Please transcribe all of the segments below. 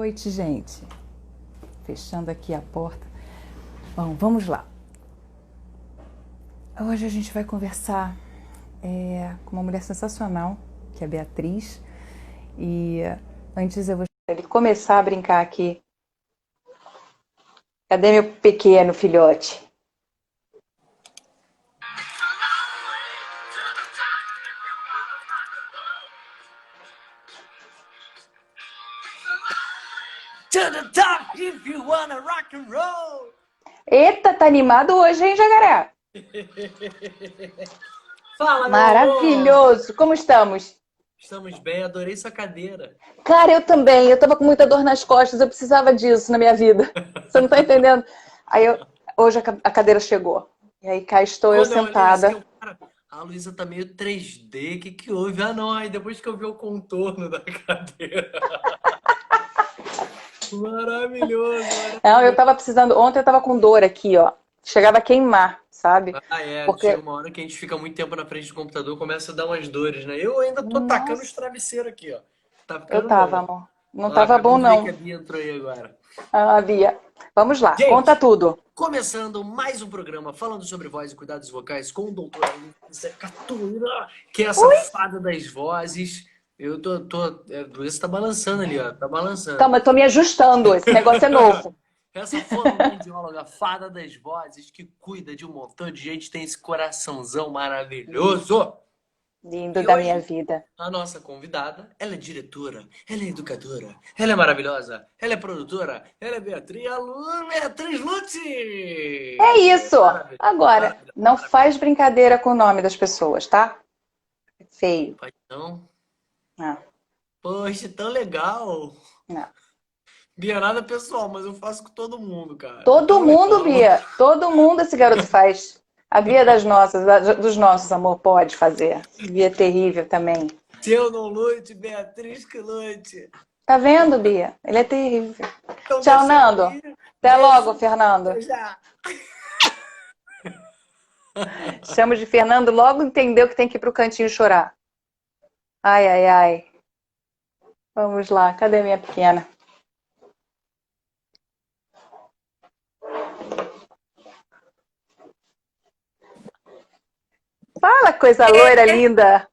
noite, gente. Fechando aqui a porta. Bom, vamos lá. Hoje a gente vai conversar com uma mulher sensacional, que é a Beatriz. E antes eu vou começar a brincar aqui. Cadê meu pequeno filhote? To the top if you wanna rock and roll. Eita, tá animado hoje, hein, Jacaré? Fala, meu amor. Maravilhoso! Como estamos? Estamos bem, adorei sua cadeira. Cara, eu também. Eu tava com muita dor nas costas, eu precisava disso na minha vida. Você não tá entendendo? Hoje a cadeira chegou. E aí cá estou eu Quando eu olhei assim, sentada. cara, a Luísa tá meio 3D, o que houve? Ah, não, aí depois que eu vi o contorno da cadeira. Maravilhoso, Não, eu maravilhoso. tava precisando. Ontem eu tava com dor aqui, ó. Chegava a queimar, sabe? Chega Porque. uma hora que a gente fica muito tempo na frente do computador, começa a dar umas dores, né? Eu ainda tô tacando os Nossa, travesseiros aqui, ó. Tá eu ficando tava, bom. amor. Não Ó, tava acabei bom, de ver que a não. Bia entrou aí agora. Ah, Bia. Vamos lá, conta Gente, tudo. começando mais um programa falando sobre voz e cuidados vocais com o doutor Luísa Catura, que é essa fada das vozes. Eu Luísa tá balançando ali, ó. Tá balançando. Calma, eu tô me ajustando. Esse negócio é novo. Essa fonoaudióloga fada das vozes que cuida de um montão de gente, tem esse coraçãozão maravilhoso. Lindo E da minha hoje, vida. a nossa convidada, ela é diretora, ela é educadora, ela é maravilhosa, ela é produtora, ela é Beatriz É Lutzi! isso! Maravilhosa, Agora, maravilhosa, não maravilhosa. faz brincadeira com o nome das pessoas, tá? É feio. Pai, não? Não, Poxa, tão legal. não. Bia, nada pessoal, mas eu faço com todo mundo, cara. Todo Tão mundo, legal. Bia. Todo mundo esse garoto faz. A Bia das nossas, dos nossos, amor, pode fazer. Bia é terrível também. Se eu não lute, Beatriz que lute. Tá vendo, Bia? Ele é terrível. Então Tchau, deixa eu Nando. ir. Até logo, Beijo. Fernando. Até já. Chamo de Fernando, logo entendeu que tem que ir pro cantinho chorar. Ai, ai, ai. Vamos lá, cadê minha pequena? Fala, coisa loira linda.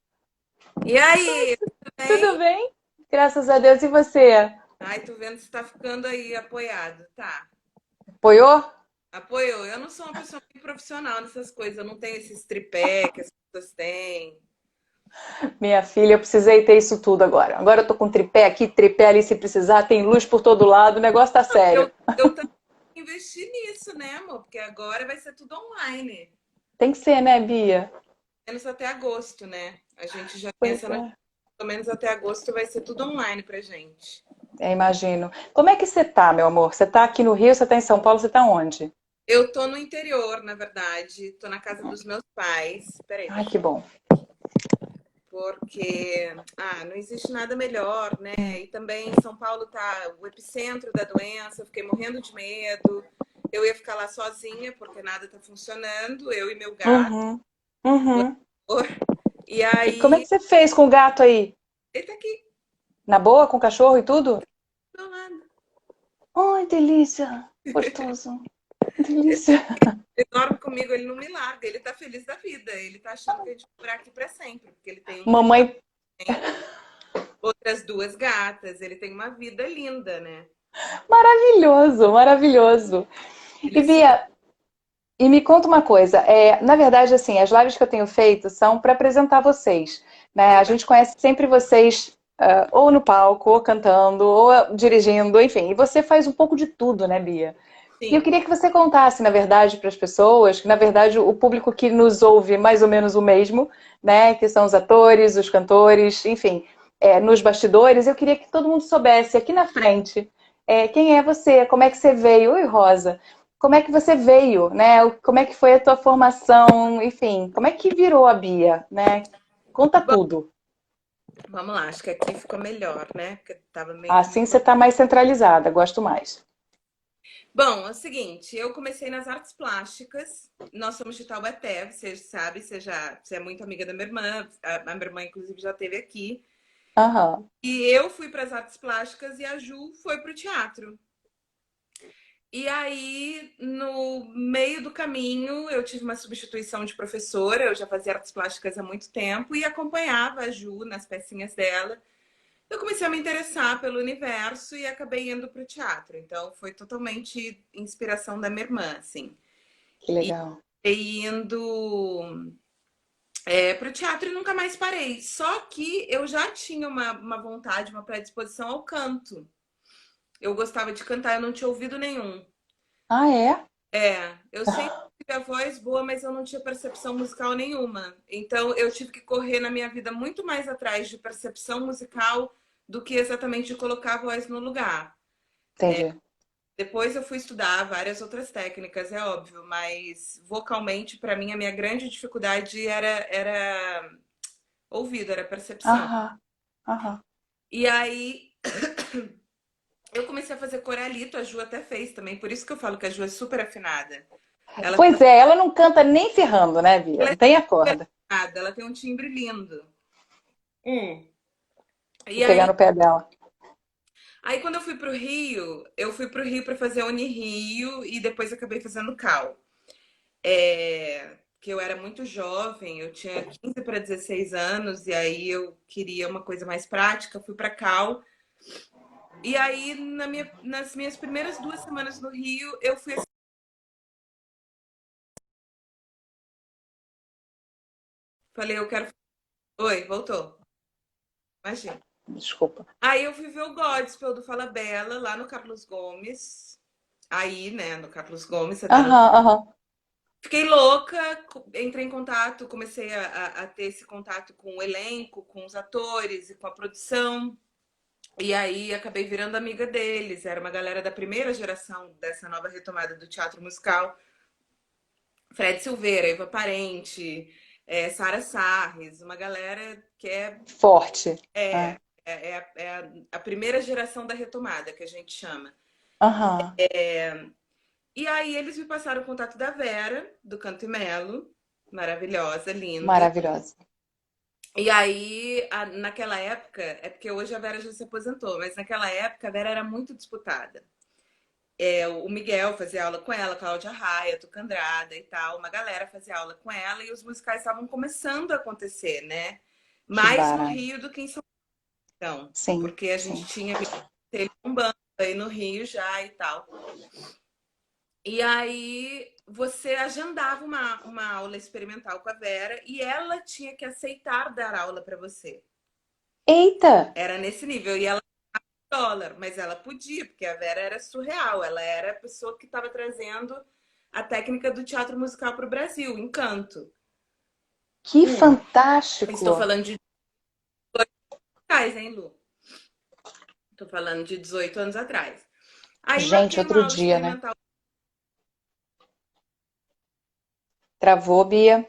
E aí, tudo Tudo bem? bem? Graças a Deus. E você? Ai, tô vendo que você tá ficando aí apoiado. Tá, Apoiou? apoiou. Eu não sou uma pessoa muito profissional nessas coisas. Eu não tenho esses tripé que as pessoas têm. Minha filha, eu precisei ter isso tudo agora. Agora eu tô com tripé aqui, tripé ali se precisar, tem luz por todo lado, o negócio tá sério. Eu também investi nisso, né, amor? Porque agora vai ser tudo online. Tem que ser, né, Bia? Menos até agosto, né? A gente já tem Pois essa notícia. é. Pelo menos até agosto vai ser tudo online pra gente. Imagino. Como é que você tá, meu amor? Você tá aqui no Rio, você tá em São Paulo, você tá onde? Eu tô no interior, na verdade. Tô na casa dos meus pais. Peraí, Ai, que bom. porque não existe nada melhor, né? E também São Paulo tá o epicentro da doença, eu fiquei morrendo de medo. Eu ia ficar lá sozinha porque nada tá funcionando, eu e meu gato. Uhum. Uhum. E E como é que aí, você fez com o gato aí? ele tá aqui Na boa, com o cachorro e tudo? do meu lado. Ai, delícia. Gostoso. Delícia. Ele dorme comigo, ele não me larga, ele tá feliz da vida, ele tá achando que a gente vai morar aqui pra sempre, porque ele tem um filho, Mamãe, outras duas gatas, ele tem uma vida linda, né? maravilhoso, maravilhoso. Ele E é super. Bia, e me conta uma coisa, na verdade, assim, as lives que eu tenho feito são para apresentar vocês, né? A Legal. gente conhece sempre vocês ou no palco, ou cantando, ou dirigindo, enfim. E você faz um pouco de tudo, né, Bia? E eu Sim. queria que você contasse, na verdade, para as pessoas, que na verdade o público que nos ouve é mais ou menos o mesmo, né? Que são os atores, os cantores, enfim, nos bastidores. Eu queria que todo mundo soubesse aqui na frente quem é você, como é que você veio. Oi, Rosa. Como é que você veio, né? Como é que foi a tua formação, enfim, como é que virou a Bia, né? Conta Bom, tudo. vamos lá, acho que aqui ficou melhor, né? Porque tava meio que Assim muito. você está mais centralizada, gosto mais. Bom, é o seguinte, eu comecei nas artes plásticas. Nós somos de Taubaté, você sabe, você é muito amiga da minha irmã. A minha irmã, inclusive, já esteve aqui. Aham. E eu fui para as artes plásticas e a Ju foi para o teatro. E aí, no meio do caminho, eu tive uma substituição de professora, eu já fazia artes plásticas há muito tempo e acompanhava a Ju nas pecinhas dela. Eu comecei a me interessar pelo universo e acabei indo para o teatro. Então, foi totalmente inspiração da minha irmã, assim. Que E legal. indo para o teatro e nunca mais parei. Só que eu já tinha uma vontade, uma predisposição ao canto. Eu gostava de cantar, eu não tinha ouvido nenhum. Ah, é? Eu sempre tive a voz boa, mas eu não tinha percepção musical nenhuma. Então eu tive que correr na minha vida muito mais atrás de percepção musical do que exatamente de colocar a voz no lugar. Entendi. Depois eu fui estudar várias outras técnicas, é óbvio, mas vocalmente, para mim, a minha grande dificuldade era ouvido, era percepção. Aham, aham. E aí eu comecei a fazer coralito, a Ju até fez também, por isso que eu falo que a Ju é super afinada. Ela, Pois é, ela não canta nem ferrando, né, Bia? ela Não é tem a super corda. afinada, ela tem um timbre lindo. Vou E pegar aí, no pé dela. quando eu fui pro Rio para fazer a Unirio e depois acabei fazendo Cal. Que eu era muito jovem, eu tinha 15 para 16 anos e aí eu queria uma coisa mais prática, fui para Cal. E aí nas minhas primeiras 2 semanas no Rio, eu fui assim, falei, eu quero. Oi, voltou. Imagina. Desculpa. Aí eu fui ver o Godspell do Fala Bela lá no Carlos Gomes. Aí, né, no Carlos Gomes, até no. Aham, aham. Fiquei louca, entrei em contato, comecei a ter esse contato com o elenco, com os atores e com a produção. E aí acabei virando amiga deles. Era uma galera da primeira geração dessa nova retomada do teatro musical. Fred Silveira, Eva Parente, Sara Sarres, uma galera que Forte. é, É. a primeira geração da retomada, que a gente chama. Aham. E aí eles me passaram o contato da Vera, do Canto e Melo, maravilhosa, linda. Maravilhosa. E aí, naquela época, é porque hoje a Vera já se aposentou, mas naquela época a Vera era muito disputada. O Miguel fazia aula com ela, Cláudia Raia, Tuca Andrada e tal, uma galera fazia aula com ela e os musicais estavam começando a acontecer, né? Que Mais no barato. Rio do que em São Paulo, Sim, porque a gente sim. tinha ele bombando aí no Rio já e tal. E aí você agendava uma aula experimental com a Vera e ela tinha que aceitar dar aula para você. Eita! Era nesse nível. E ela dólar, mas ela podia, porque a Vera era surreal. Ela era a pessoa que estava trazendo a técnica do teatro musical para o Brasil, Encanto. Que Estou fantástico! falando de 18 anos atrás, hein, Lu? Estou falando de 18 anos atrás. Aí Gente, marquei uma outro aula dia, né? experimental. Travou, Bia.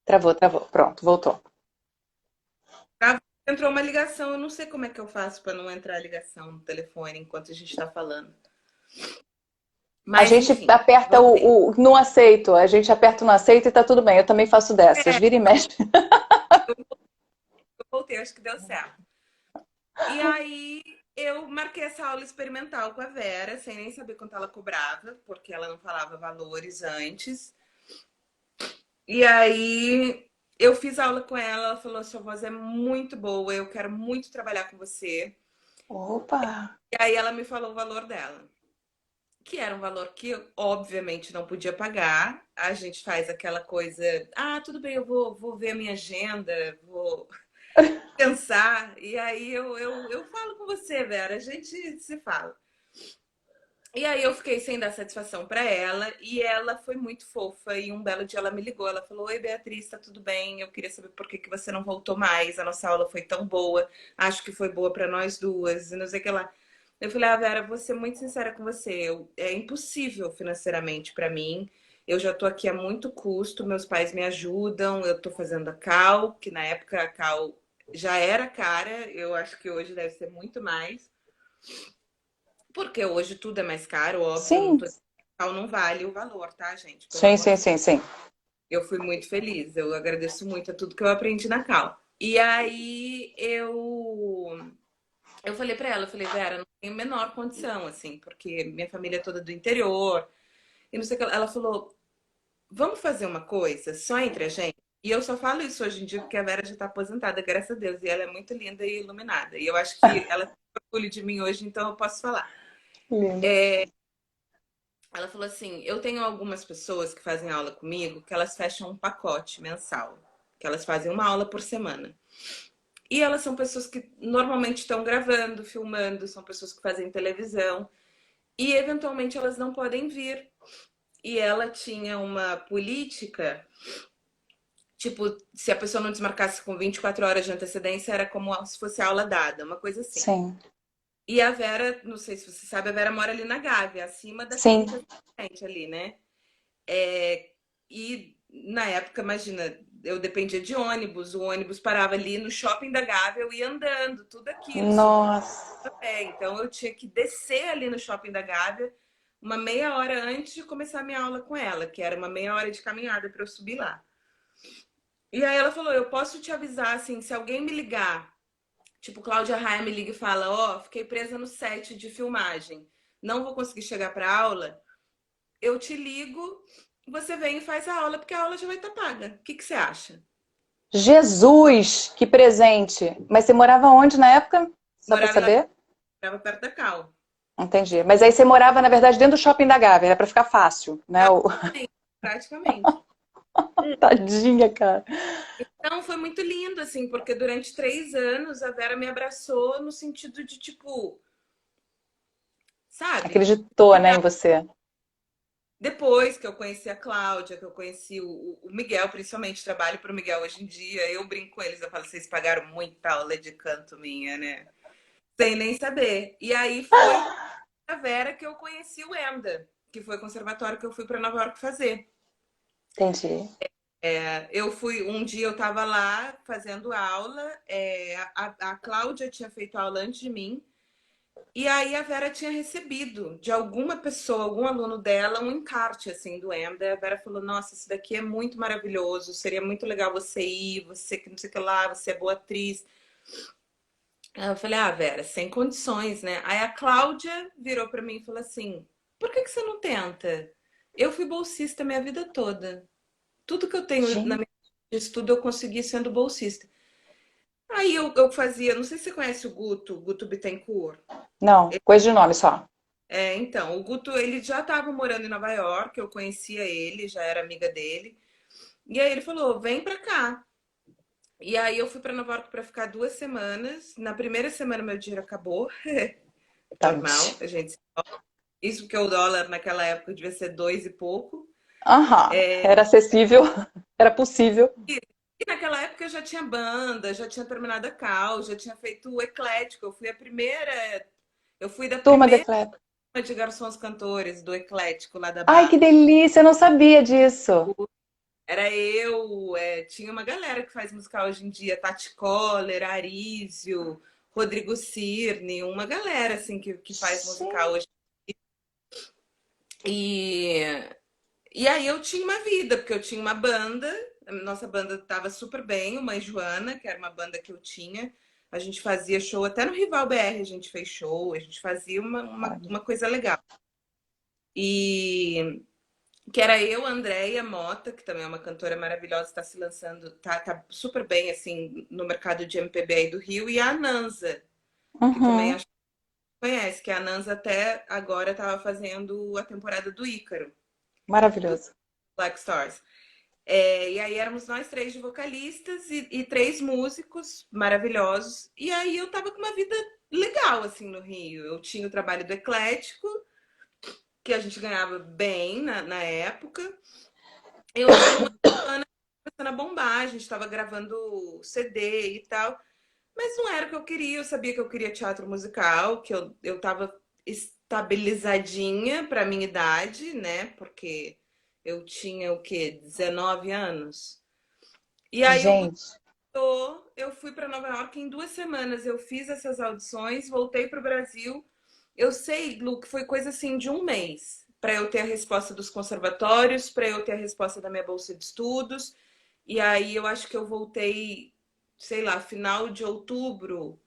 Travou, travou. Pronto, voltou. Entrou uma ligação, eu não sei como é que eu faço para não entrar a ligação no telefone enquanto a gente está falando. A Mas gente enfim, aperta voltei. o não aceito, a gente aperta o não aceito e tá tudo bem. Eu também faço dessas, É, vira e mexe. eu voltei, acho que deu certo. E aí eu marquei essa aula experimental com a Vera, sem nem saber quanto ela cobrava, porque ela não falava valores antes. E aí eu fiz aula com ela, ela falou: sua voz é muito boa, eu quero muito trabalhar com você. Opa! E aí ela me falou o valor dela, que era um valor que eu, obviamente, não podia pagar. A gente faz aquela coisa, tudo bem, eu vou ver a minha agenda, vou pensar. E aí eu falo com você, Vera, a gente se fala. E aí eu fiquei sem dar satisfação para ela e ela foi muito fofa e um belo dia ela me ligou, ela falou: "Oi, Beatriz, tá tudo bem? Eu queria saber por que que você não voltou mais. A nossa aula foi tão boa. Acho que foi boa para nós duas." E não sei o que lá. Eu falei: "Ah, Vera, vou ser muito sincera com você. É impossível financeiramente para mim. Eu já tô aqui a muito custo, meus pais me ajudam, eu tô fazendo a Cal, que na época a Cal já era cara, eu acho que hoje deve ser muito mais. Porque hoje tudo é mais caro, óbvio, não Sim, tô... não vale o valor, tá, gente? Pelo sim, amor sim, de sim, sim. Deus. Eu fui muito feliz, eu agradeço muito a tudo que eu aprendi na Cal. E aí eu falei pra ela, eu falei, Vera, não tenho a menor condição, assim, porque minha família é toda do interior. E não sei o que. Ela falou, vamos fazer uma coisa só entre a gente? E eu só falo isso hoje em dia porque a Vera já tá aposentada, graças a Deus. E ela é muito linda e iluminada. E eu acho que ela tem orgulho de mim hoje, então eu posso falar. Lindo. Ela falou assim, eu tenho algumas pessoas que fazem aula comigo que elas fecham um pacote mensal. Que elas fazem uma aula por semana. E elas são pessoas que normalmente estão gravando, filmando, são pessoas que fazem televisão. E eventualmente elas não podem vir. E ela tinha uma política, tipo, se a pessoa não desmarcasse com 24 horas de antecedência, era como se fosse aula dada, uma coisa assim. Sim, E a Vera, não sei se você sabe, a Vera mora ali na Gávea, acima da sim. clínica gente ali, né? E na época, imagina, eu dependia de ônibus, o ônibus parava ali no shopping da Gávea, eu ia andando, tudo aquilo, super Nossa, a pé. Então eu tinha que descer ali no shopping da Gávea uma meia hora antes de começar a minha aula com ela, que era uma meia hora de caminhada para eu subir lá. E aí ela falou, eu posso te avisar, assim, se alguém me ligar, tipo, Cláudia Raia me liga e fala, ó, fiquei presa no set de filmagem, não vou conseguir chegar para aula, eu te ligo, você vem e faz a aula, porque a aula já vai estar paga. O que você acha? Jesus, que presente. Mas você morava onde na época? Só pra Morava, saber? morava perto da Cal. Entendi. Mas aí você morava, na verdade, dentro do shopping da Gávea, era pra ficar fácil, né? Praticamente. Tadinha, cara. Então foi muito lindo, assim, porque durante 3 anos a Vera me abraçou no sentido de, tipo, sabe? Acreditou, né, em você. Depois que eu conheci a Cláudia, que eu conheci o Miguel, principalmente trabalho para o Miguel hoje em dia, eu brinco com eles, eu falo, vocês pagaram muita aula de canto minha, né? Sem nem saber. E aí foi a Vera que eu conheci o EMDA, que foi o conservatório que eu fui para Nova York fazer. Entendi. Eu fui, um dia eu estava lá fazendo aula, a Cláudia tinha feito aula antes de mim, e aí a Vera tinha recebido de alguma pessoa, algum aluno dela, um encarte assim do EMDA. A Vera falou: Nossa, isso daqui é muito maravilhoso, seria muito legal você ir, você que não sei o que lá, você é boa atriz. Aí eu falei: Ah, Vera, sem condições, né? Aí a Cláudia virou para mim e falou assim: Por que você não tenta? Eu fui bolsista minha vida toda. Tudo que eu tenho na Gente. minha estudo eu consegui sendo bolsista. Aí eu fazia, não sei se você conhece o Guto Bittencourt. Não, coisa de nome só. Então, o Guto, ele já estava morando em Nova York, eu conhecia ele, já era amiga dele. E aí ele falou: "Vem pra cá". E aí eu fui para Nova York para ficar 2 semanas. Na primeira semana meu dinheiro acabou, normal, Tadinha. a gente. Isso porque o dólar naquela época devia ser dois e pouco. Aham, era acessível, era possível. E naquela época eu já tinha banda, já tinha terminado a Cal, já tinha feito o Eclético. Eu fui da Turma de primeira Cleto. de garçons cantores do Eclético lá da Ai, que Barra. delícia, eu não sabia disso. Era eu, tinha uma galera que faz musical hoje em dia, Tati Coller, Arísio, Rodrigo Cirne, uma galera assim que faz musical Gente, hoje. E, e aí eu tinha uma vida, porque eu tinha uma banda, a nossa banda estava super bem, uma Joana, que era uma banda que eu tinha. A gente fazia show, até no Rival BR a gente fez show, a gente fazia olha, uma coisa legal. E que era eu, a Andréia Mota, que também é uma cantora maravilhosa, está se lançando, tá super bem assim no mercado de MPB aí do Rio, e a Nanza, que também uhum, acho que conhece, que a Nanza até agora estava fazendo a temporada do Ícaro, do maravilhoso. Black Stars. E aí éramos nós três de vocalistas e três músicos maravilhosos. E aí eu tava com uma vida legal assim no Rio. Eu tinha o trabalho do Eclético, que a gente ganhava bem na época. Eu tinha uma semana começando a bombar, a gente estava gravando CD e tal, mas não era o que eu queria. Eu sabia que eu queria teatro musical, que eu tava estabilizadinha para minha idade, né? Porque eu tinha o quê? 19 anos. E aí o Gente, Guto, eu fui para Nova York em 2 semanas. Eu fiz essas audições, voltei para o Brasil. Eu sei, Lu, que foi coisa assim de um mês para eu ter a resposta dos conservatórios, para eu ter a resposta da minha bolsa de estudos. E aí eu acho que eu voltei sei lá, final de outubro,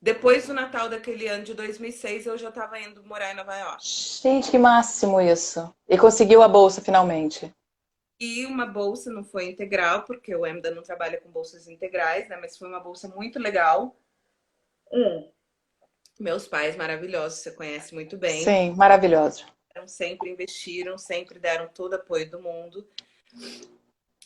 depois do Natal daquele ano de 2006, eu já estava indo morar em Nova York. Gente, que máximo isso. E conseguiu a bolsa finalmente. E uma bolsa, não foi integral, porque o EMDA não trabalha com bolsas integrais, né? Mas foi uma bolsa muito legal. Meus pais maravilhosos, você conhece muito bem. Sim, maravilhoso. Sempre investiram, sempre deram todo o apoio do mundo.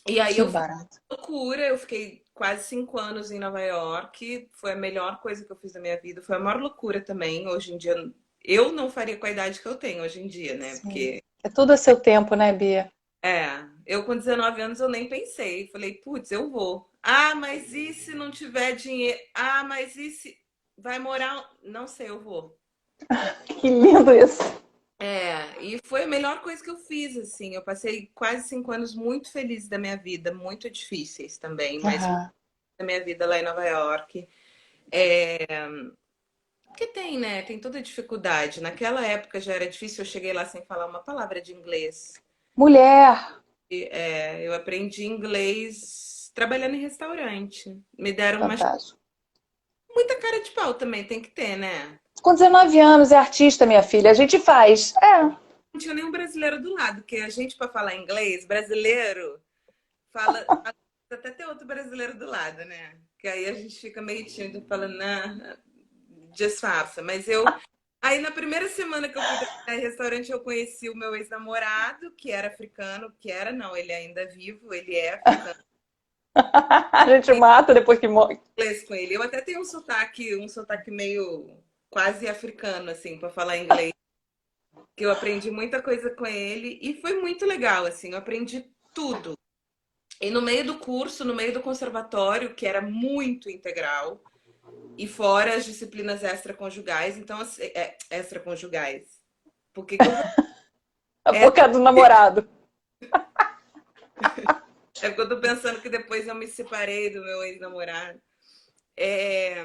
E aí Que eu fiz barato. loucura, eu fiquei quase 5 anos em Nova York. Foi a melhor coisa que eu fiz na minha vida. Foi a maior loucura também. Hoje em dia, eu não faria com a idade que eu tenho hoje em dia, né? Sim. Porque, É tudo a seu tempo, né, Bia? eu com 19 anos eu nem pensei. Falei, putz, eu vou. Ah, mas e se não tiver dinheiro? Ah, mas e se vai morar? Não sei, eu vou. Que lindo isso. E foi a melhor coisa que eu fiz, assim. Eu passei quase 5 anos muito felizes da minha vida, muito difíceis também, mas Aham. da minha vida lá em Nova York. Porque tem, né? Tem toda a dificuldade. Naquela época já era difícil, eu cheguei lá sem falar uma palavra de inglês. Mulher. Eu aprendi inglês trabalhando em restaurante. Me deram Fantástico. muita cara de pau também, tem que ter, né? Com 19 anos, é artista, minha filha. A gente faz. É. Não tinha nenhum brasileiro do lado, porque a gente, para falar inglês, brasileiro, fala. Até ter outro brasileiro do lado, né? Que aí a gente fica meio tímido falando, não, disfarça. Mas eu. Aí na primeira semana que eu fui trabalhar em restaurante, eu conheci o meu ex-namorado, que era africano, que era, não, ele ainda é vivo, ele é africano. A gente mata depois que morre. Inglês com ele. Eu até tenho um sotaque meio quase africano, assim, para falar inglês. Que eu aprendi muita coisa com ele e foi muito legal, assim, eu aprendi tudo. E no meio do curso, no meio do conservatório, que era muito integral, e fora as disciplinas extraconjugais, então, assim, extraconjugais. Por que que eu Por causa do namorado. É porque eu tô pensando que depois eu me separei do meu ex-namorado. É,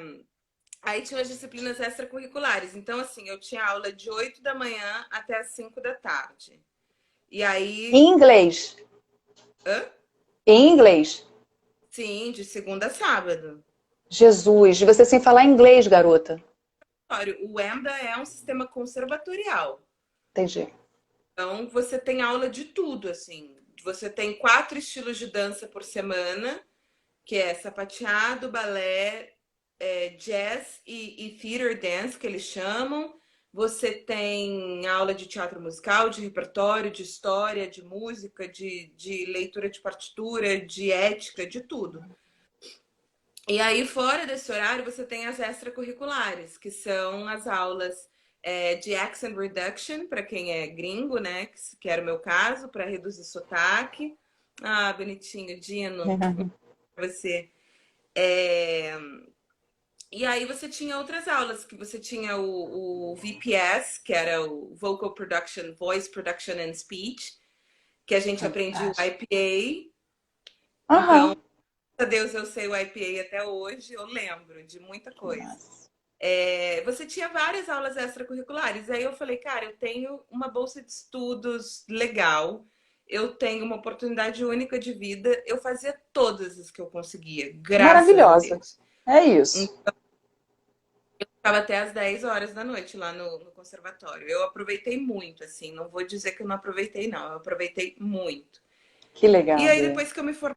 Aí tinha as disciplinas extracurriculares. Então, assim, eu tinha aula de 8 da manhã até as 5 da tarde. E aí, Em inglês. hã? Em inglês. Sim, de segunda a sábado. Jesus, você sem falar inglês, garota. O EMDA é um sistema conservatorial. Entendi. Então, você tem aula de tudo, assim. Você tem 4 estilos de dança por semana, que é sapateado, balé, jazz e theater dance, que eles chamam. Você tem aula de teatro musical, de repertório, de história, de música, de leitura de partitura, de ética, de tudo. E aí, fora desse horário, você tem as extracurriculares, que são as aulas de accent reduction, para quem é gringo, né? Que era o meu caso, para reduzir sotaque. Ah, bonitinho, Dino, você. É, E aí você tinha outras aulas, que você tinha o VPS, que era o Vocal Production, Voice Production and Speech, que a gente aprendia o Fantástico. IPA. Então, Aham. graças a Deus eu sei o IPA até hoje, eu lembro de muita coisa. Nossa. Você tinha várias aulas extracurriculares. Aí eu falei, cara, eu tenho uma bolsa de estudos legal, eu tenho uma oportunidade única de vida. Eu fazia todas as que eu conseguia, graças a Maravilhosa. Deus. É isso. Ficava até às 10 horas da noite lá no conservatório. Eu aproveitei muito, assim, não vou dizer que eu não aproveitei, não. Eu aproveitei muito. Que E legal, aí, Bia. depois que eu me formei,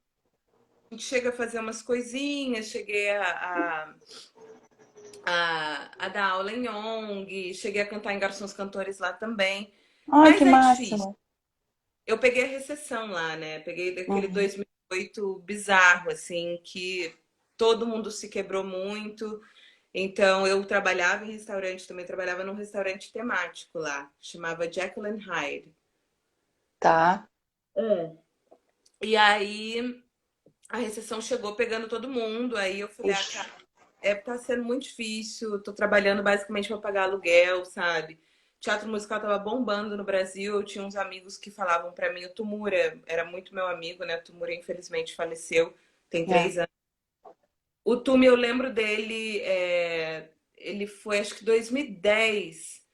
a gente chega a fazer umas coisinhas, cheguei a dar aula em ONG, cheguei a cantar em Garçons Cantores lá também. Ai, que Mas é difícil. máximo. Eu peguei a recessão lá, né? Peguei daquele Uhum. 2008 bizarro, assim, que todo mundo se quebrou muito. Então, eu trabalhava em restaurante, também trabalhava num restaurante temático lá, chamava Jekyll and Hyde. Tá. E aí, a recessão chegou pegando todo mundo, aí eu falei, Ixi. cara, tá sendo muito difícil, tô trabalhando basicamente para pagar aluguel, sabe? Teatro musical tava bombando no Brasil, eu tinha uns amigos que falavam para mim, o Tumura era muito meu amigo, né? O Tumura infelizmente faleceu, tem É. 3 anos. O Tumi, eu lembro dele, ele foi acho que 2010,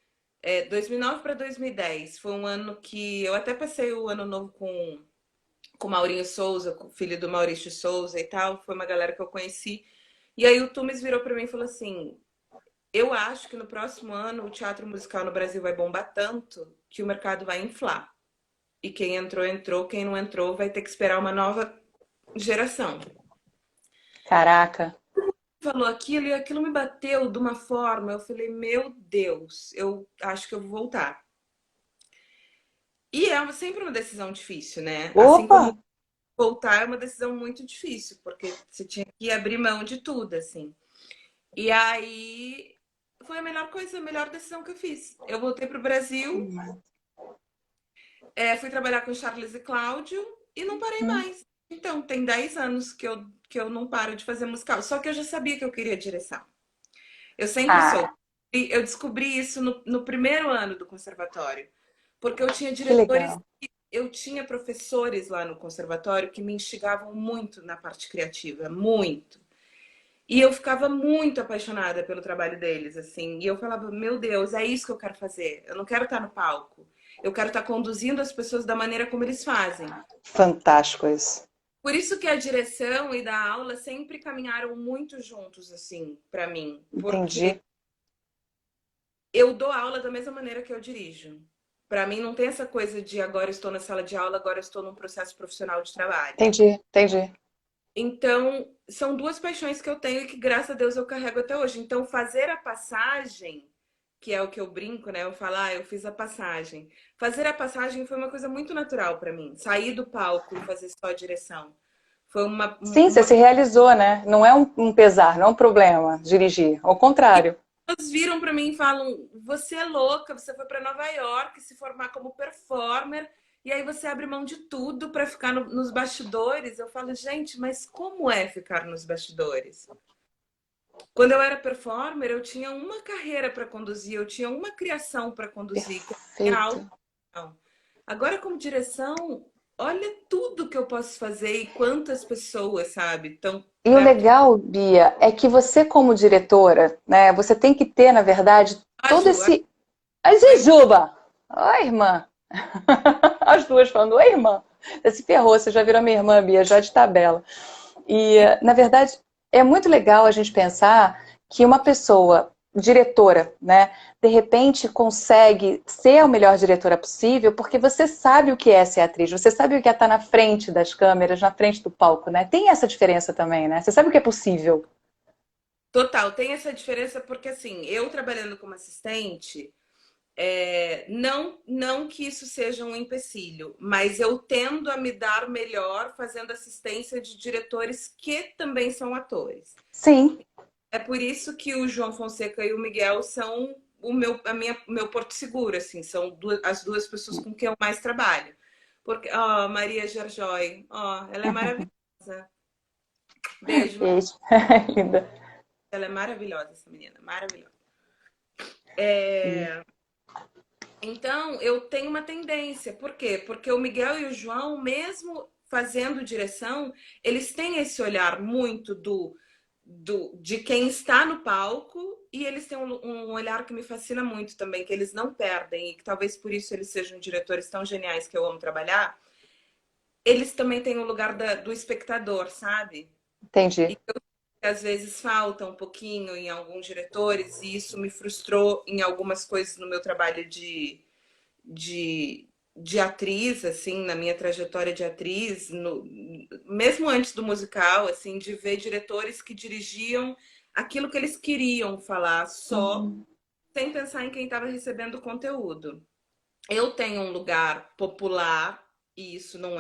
2009 para 2010. Foi um ano que eu até passei o ano novo com com o Maurinho Souza, com o filho do Maurício Souza e tal. Foi uma galera que eu conheci. E aí o Tumes virou para mim e falou assim: eu acho que no próximo ano o teatro musical no Brasil vai bombar tanto que o mercado vai inflar. E quem entrou, entrou. Quem não entrou vai ter que esperar uma nova geração. Caraca. Falou aquilo e aquilo me bateu de uma forma. Eu falei, meu Deus, eu acho que eu vou voltar. E é sempre uma decisão difícil, né? Assim Opa! como voltar é uma decisão muito difícil, porque você tinha que abrir mão de tudo, assim. E aí foi a melhor coisa, a melhor decisão que eu fiz. Eu voltei para o Brasil, fui trabalhar com Charles e Cláudio e não parei mais. Então, tem 10 anos que eu não paro de fazer musical. Só que eu já sabia que eu queria direção. Eu sempre soube. Ah, E eu descobri isso no primeiro ano do conservatório. Porque eu tinha que diretores, legal. eu tinha professores lá no conservatório que me instigavam muito na parte criativa, muito. E eu ficava muito apaixonada pelo trabalho deles, assim. E eu falava, meu Deus, é isso que eu quero fazer. Eu não quero estar no palco. Eu quero estar conduzindo as pessoas da maneira como eles fazem. Fantástico isso. Por isso que a direção e da aula sempre caminharam muito juntos, assim, para mim. Porque Entendi. eu dou aula da mesma maneira que eu dirijo. Para mim não tem essa coisa de agora estou na sala de aula, agora estou num processo profissional de trabalho. Entendi, entendi. Então, são duas paixões que eu tenho e que, graças a Deus, eu carrego até hoje. Então, fazer a passagem, que é o que eu brinco, né? Eu falo, eu fiz a passagem. Fazer a passagem foi uma coisa muito natural para mim. Sair do palco e fazer só a direção. Foi Sim, você uma... se realizou, né? Não é um pesar, não é um problema dirigir. Ao contrário. Elas viram para mim e falam: você é louca, você foi para Nova York se formar como performer e aí você abre mão de tudo para ficar nos bastidores. Eu falo, gente, mas como é ficar nos bastidores? Quando eu era performer, eu tinha uma carreira para conduzir, eu tinha uma criação para conduzir, que era Perfeito. algo. Agora, como direção, olha tudo que eu posso fazer e quantas pessoas, sabe, estão E o perto. legal, Bia, é que você, como diretora, né, você tem que ter, na verdade, A todo Ju, esse. A Jujuba! Oi, irmã! As duas falando, oi, irmã! Você se ferrou, você já virou minha irmã, Bia, já de tabela. E, na verdade, é muito legal a gente pensar que uma pessoa diretora, né, de repente consegue ser a melhor diretora possível porque você sabe o que é ser atriz, você sabe o que é estar na frente das câmeras, na frente do palco, né? Tem essa diferença também, né? Você sabe o que é possível. total, tem essa diferença porque, assim, eu trabalhando como assistente, não que isso seja um empecilho, mas eu tendo a me dar melhor fazendo assistência de diretores que também são atores. Sim, É por isso que o João Fonseca e o Miguel são meu porto seguro, assim, são as duas pessoas com quem eu mais trabalho. Porque, Maria Gerjoy, ela é maravilhosa. Beijo, beijo. Linda. ela é maravilhosa, essa menina, maravilhosa. Então, eu tenho uma tendência. Por quê? Porque o Miguel e o João, mesmo fazendo direção, eles têm esse olhar muito de quem está no palco e eles têm um olhar que me fascina muito também, que eles não perdem e que talvez por isso eles sejam diretores tão geniais que eu amo trabalhar. Eles também têm o lugar do espectador, sabe? Entendi. E que às vezes falta um pouquinho em alguns diretores e isso me frustrou em algumas coisas no meu trabalho de atriz, assim, na minha trajetória de atriz, mesmo antes do musical, assim, de ver diretores que dirigiam aquilo que eles queriam falar só, sem pensar em quem estava recebendo o conteúdo. Eu tenho um lugar popular, e isso não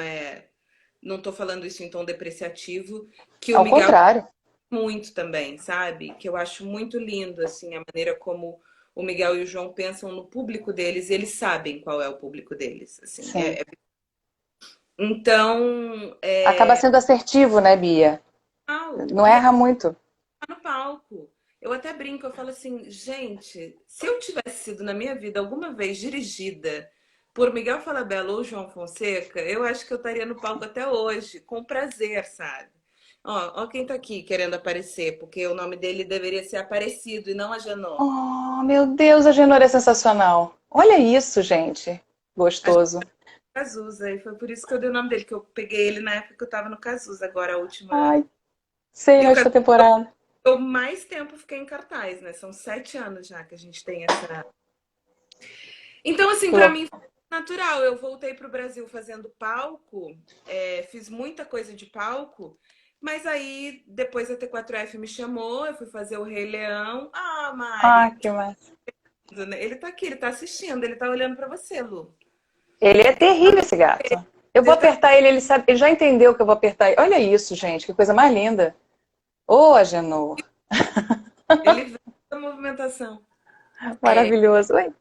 estou falando isso em tom depreciativo, que o Ao Miguel contrário. muito também, sabe? Que eu acho muito lindo, assim, a maneira como o Miguel e o João pensam no público deles e eles sabem qual é o público deles, assim. Sim. Então, Acaba sendo assertivo, né, Bia? Não e erra muito. tá no palco. Eu até brinco, eu falo assim, gente, se eu tivesse sido na minha vida alguma vez dirigida por Miguel Falabella ou João Fonseca, eu acho que eu estaria no palco até hoje, com prazer, sabe? Ó quem tá aqui querendo aparecer, porque o nome dele deveria ser Aparecido e não Agenor. Oh, meu Deus, a Genora é sensacional. Olha isso, gente. A gente Gostoso. Cazuza, e foi por isso que eu dei o nome dele, que eu peguei ele na época que eu tava no Cazuza, agora a última. Ai, sei, E o nesta temporada. eu mais tempo fiquei em cartaz, né? São 7 anos já que a gente tem essa. Então, assim, pra Louco. mim foi natural. Eu voltei pro Brasil fazendo palco, fiz muita coisa de palco, mas aí depois a T4F me chamou, eu fui fazer o Rei Leão. Ah, Ah, Mari, que massa. ele tá aqui, ele tá assistindo, ele tá olhando pra você, Lu. Ele é terrível, esse gato. Eu vou Ele, tá... apertar ele, ele sabe, ele já entendeu que eu vou apertar ele. Olha isso, gente, que coisa mais linda. Ô, Agenor, ele vê a movimentação. É, maravilhoso. Oi.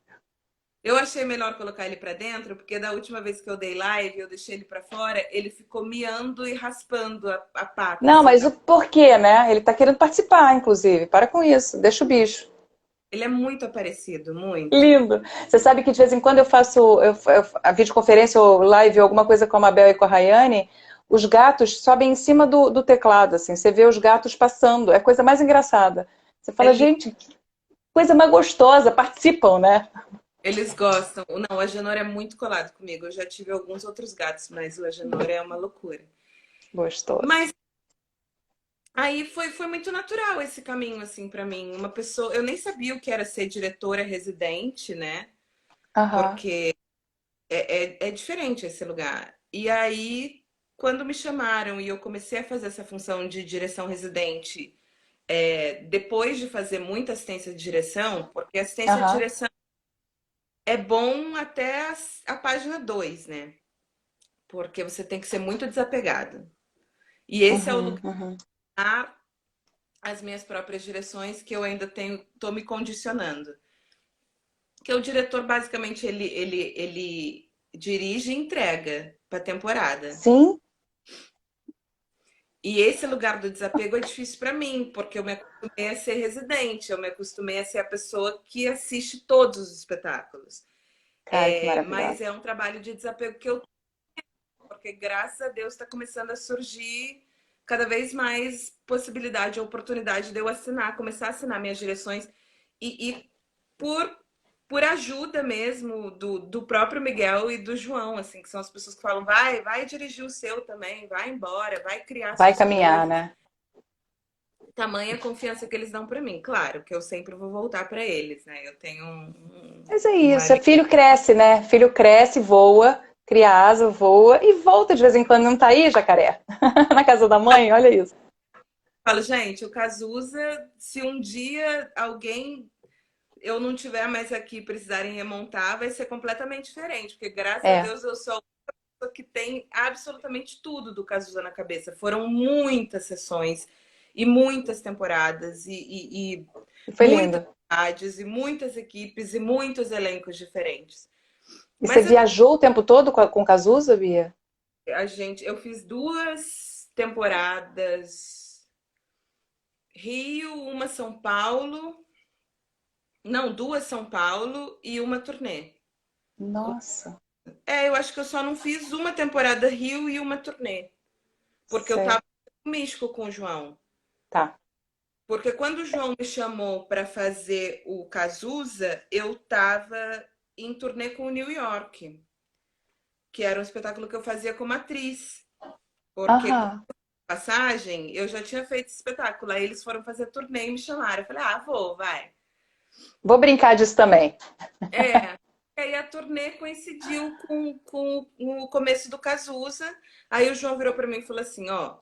eu achei melhor colocar ele pra dentro, porque da última vez que eu dei live, eu deixei ele pra fora, ele ficou miando e raspando a pata, Não, assim. mas o porquê, né? Ele tá querendo participar, inclusive. Para com isso, deixa o bicho. Ele é muito aparecido, muito. Lindo. Você sabe que de vez em quando eu faço a videoconferência ou live ou alguma coisa com a Mabel e com a Rayane, os gatos sobem em cima do teclado, assim. Você vê os gatos passando. É a coisa mais engraçada. Você É fala, lindo. gente, que coisa mais gostosa. Participam, né? Eles gostam. Não, o Agenor é muito colado comigo. Eu já tive alguns outros gatos, mas o Agenor é uma loucura. Gostoso. Mas aí foi muito natural esse caminho, assim, pra mim. Uma pessoa. Eu nem sabia o que era ser diretora residente, né? Aham. Porque é diferente esse lugar. E aí, quando me chamaram e eu comecei a fazer essa função de direção residente, depois de fazer muita assistência de direção, porque assistência de Aham. direção é bom até a página 2, né? Porque você tem que ser muito desapegado. E esse é o Uhum, lugar uhum. as minhas próprias direções que eu ainda tô me condicionando. Que o diretor, basicamente, ele dirige e entrega para a temporada. Sim, E esse lugar do desapego é difícil para mim, porque eu me acostumei a ser residente, eu me acostumei a ser a pessoa que assiste todos os espetáculos. cara, que Mas maravilhosa. é um trabalho de desapego que eu porque graças a Deus está começando a surgir cada vez mais possibilidade, oportunidade de eu assinar, começar a assinar minhas direções e por ajuda mesmo do próprio Miguel e do João, assim, que são as pessoas que falam, vai dirigir o seu também, vai embora, vai criar Vai suas caminhar, coisas. né? Tamanha confiança que eles dão para mim. Claro que eu sempre vou voltar para eles, né? Eu tenho Mas é uma isso, é filho cresce, né? Filho cresce, voa, cria asa, voa e volta de vez em quando. Não tá aí, jacaré? Na casa da mãe, olha isso. falo, gente, o Cazuza, se um dia alguém eu não tiver mais aqui e precisarem remontar, vai ser completamente diferente, porque graças a É, Deus eu sou a pessoa que tem absolutamente tudo do Cazuza na cabeça. Foram muitas sessões e muitas temporadas e e foi muitas lindo. cidades e muitas equipes e muitos elencos diferentes. E você Mas viajou o tempo todo com Cazuza, Bia? eu fiz 2 temporadas Rio, uma São Paulo, não, 2 São Paulo e uma turnê. Nossa, Eu acho que eu só não fiz uma temporada Rio e uma turnê, porque eu tava certo. no México com o João. Tá. Porque quando o João me chamou para fazer o Cazuza, eu tava em turnê com o New York, que era um espetáculo que eu fazia como atriz. Porque com Aham. passagem, eu já tinha feito esse espetáculo. Aí eles foram fazer turnê e me chamaram. Eu falei, vou, vai. Vou brincar disso também. É. E aí a turnê coincidiu com o começo do Cazuza. Aí o João virou para mim e falou assim, ó,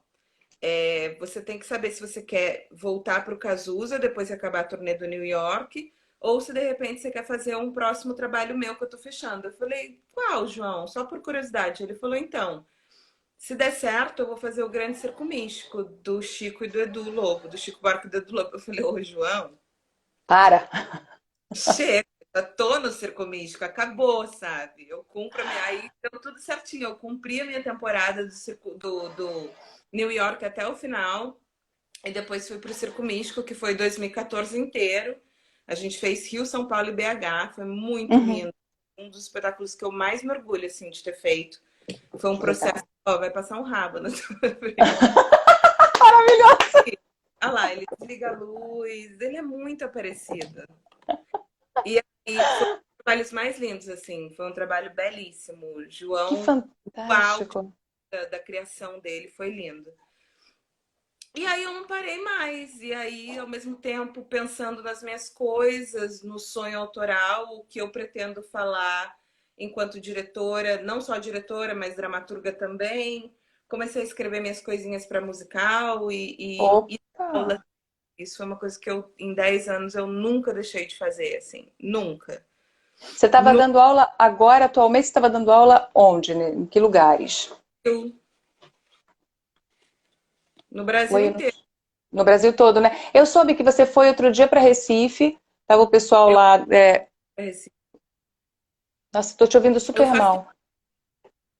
você tem que saber se você quer voltar para o Cazuza depois de acabar a turnê do New York, ou se de repente você quer fazer um próximo trabalho meu que eu tô fechando. Eu falei, qual, João? Só por curiosidade. Ele falou, então, se der certo, eu vou fazer o Grande Circo Místico do Chico e do Edu Lobo, do Chico Buarque e do Edu Lobo. Eu falei, ô, João, Para. chega, já tô no Circo Místico, acabou, sabe? Eu cumpro a minha. Aí deu tudo certinho. Eu cumpri a minha temporada do New York até o final. E depois fui pro Circo Místico, que foi 2014 inteiro. A gente fez Rio, São Paulo e BH. Foi muito Uhum. lindo. Um dos espetáculos que eu mais me orgulho, assim, de ter feito. Foi um Que processo. legal. Ó, vai passar um rabo na tua frente. Maravilhoso. Olha lá, ele desliga a luz. Ele é muito aparecido. E aí foi trabalhos mais lindos, assim. Foi um trabalho belíssimo. O Que João, o auge fantástico. da criação dele foi lindo. E aí eu não parei mais. E aí, ao mesmo tempo, pensando nas minhas coisas, no sonho autoral, o que eu pretendo falar enquanto diretora, não só diretora, mas dramaturga também. Comecei a escrever minhas coisinhas para musical e aula. Opa! Isso foi uma coisa que eu, em 10 anos, eu nunca deixei de fazer, assim. Nunca. Você estava No dando aula agora, atualmente, você estava dando aula onde, né? Em que lugares? no Brasil Foi inteiro. no Brasil todo, né? Eu soube que você foi outro dia para Recife, tava o pessoal Eu, lá. assim, Nossa, estou te ouvindo eu super faço mal.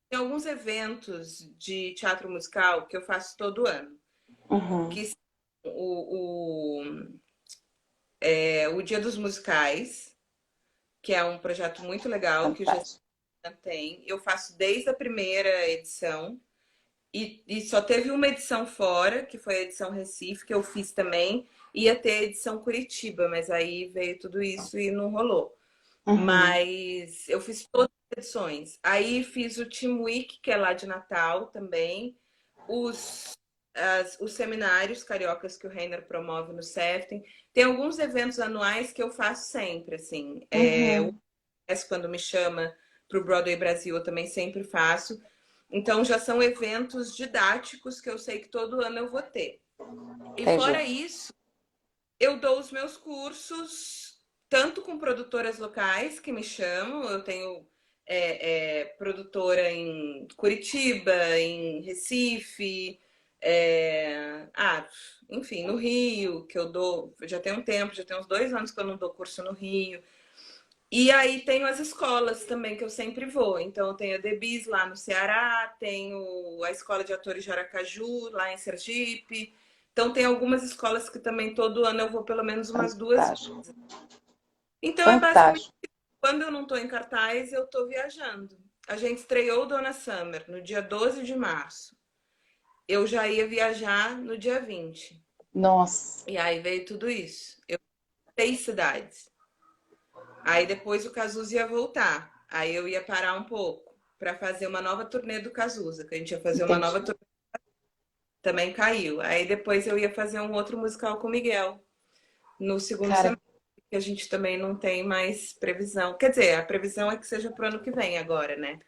tem alguns eventos de teatro musical que eu faço todo ano. Uhum. Que são o Dia dos Musicais, que é um projeto muito legal que o Gestão Fantástico. tem. Eu faço desde a primeira edição e só teve uma edição fora, que foi a edição Recife, que eu fiz também. Ia ter a edição Curitiba, mas aí veio tudo isso e não rolou. Uhum. Mas eu fiz todas as edições. Aí fiz o Team Week, que é lá de Natal também. Os, os seminários cariocas que o Reiner promove no Seften. Tem alguns eventos anuais que eu faço sempre, assim. O Uhum. quando me chama para o Broadway Brasil, eu também sempre faço. Então já são eventos didáticos que eu sei que todo ano eu vou ter. E Entendi. fora isso, eu dou os meus cursos tanto com produtoras locais que me chamam, eu tenho produtora em Curitiba, em Recife, enfim, no Rio, que eu dou, já tem um tempo, já tem uns 2 anos que eu não dou curso no Rio. E aí tenho as escolas também que eu sempre vou. Então eu tenho a Debis lá no Ceará, tenho a Escola de Atores de Aracaju, lá em Sergipe. Então tem algumas escolas que também todo ano eu vou pelo menos umas 2 vezes. Fantástico. Então é basicamente Fantástico. quando eu não estou em cartaz, eu estou viajando. A gente estreou Donna Summer no dia 12 de março. Eu já ia viajar no dia 20. Nossa. E aí veio tudo isso. Eu fui 6 cidades. Aí depois o Cazuza ia voltar. Aí eu ia parar um pouco para fazer uma nova turnê do Cazuza, que a gente ia fazer uma nova Entendi. turnê. Também caiu. Aí depois eu ia fazer um outro musical com o Miguel no segundo Cara, semestre, que a gente também não tem mais previsão. Quer dizer, a previsão é que seja pro ano que vem agora, né?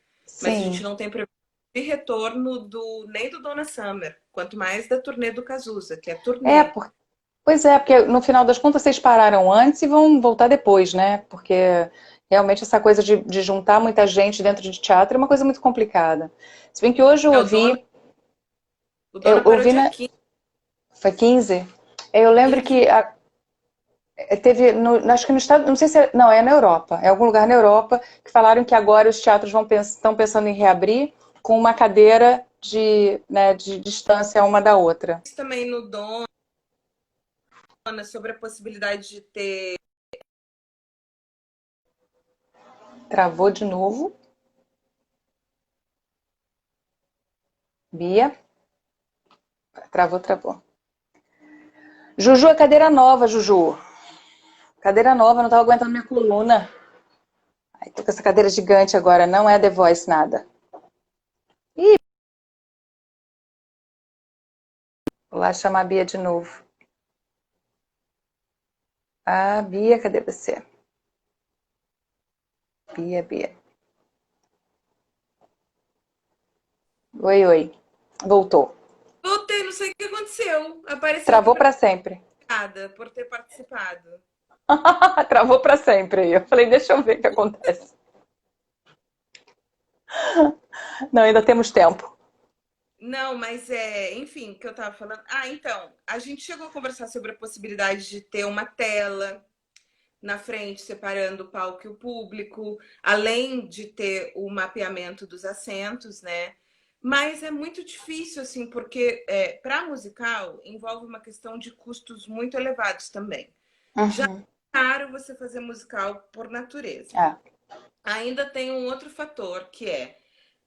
Mas a gente sim. não tem previsão de retorno nem do Donna Summer, quanto mais da turnê do Cazuza, que é É, turnê. pois é, porque no final das contas vocês pararam antes e vão voltar depois, né? Porque realmente essa coisa de juntar muita gente dentro de teatro é uma coisa muito complicada. Se bem que hoje eu É, ouvi, o eu Donna parou ouvi dia na. 15, Foi 15? Eu lembro 15. que teve, acho que no estado, não sei se é, não, é na Europa, é algum lugar na Europa, que falaram que agora os teatros estão pensando em reabrir com uma cadeira né, de distância uma da outra. Também no Donna, sobre a possibilidade de ter. Travou de novo. Bia, travou, travou. Juju, é cadeira nova, Juju. Cadeira nova, não tava aguentando minha coluna. Ai, tô com essa cadeira gigante agora, não é The Voice nada. Ih, vou lá chamar a Bia de novo. Ah, Bia, cadê você? Bia, Bia. Oi, oi. Voltou. Voltei, não sei o que aconteceu. Apareceu aqui Travou para pra sempre. por ter participado. Travou pra sempre aí. Eu falei, deixa eu ver o que acontece. Não, ainda temos tempo. Não, mas enfim, o que eu tava falando. Ah, então, a gente chegou a conversar sobre a possibilidade de ter uma tela na frente, separando o palco e o público, além de ter o mapeamento dos assentos, né? Mas é muito difícil, assim, porque para musical envolve uma questão de custos muito elevados também. Já Uhum. é caro você fazer musical por natureza. É. Ainda tem um outro fator que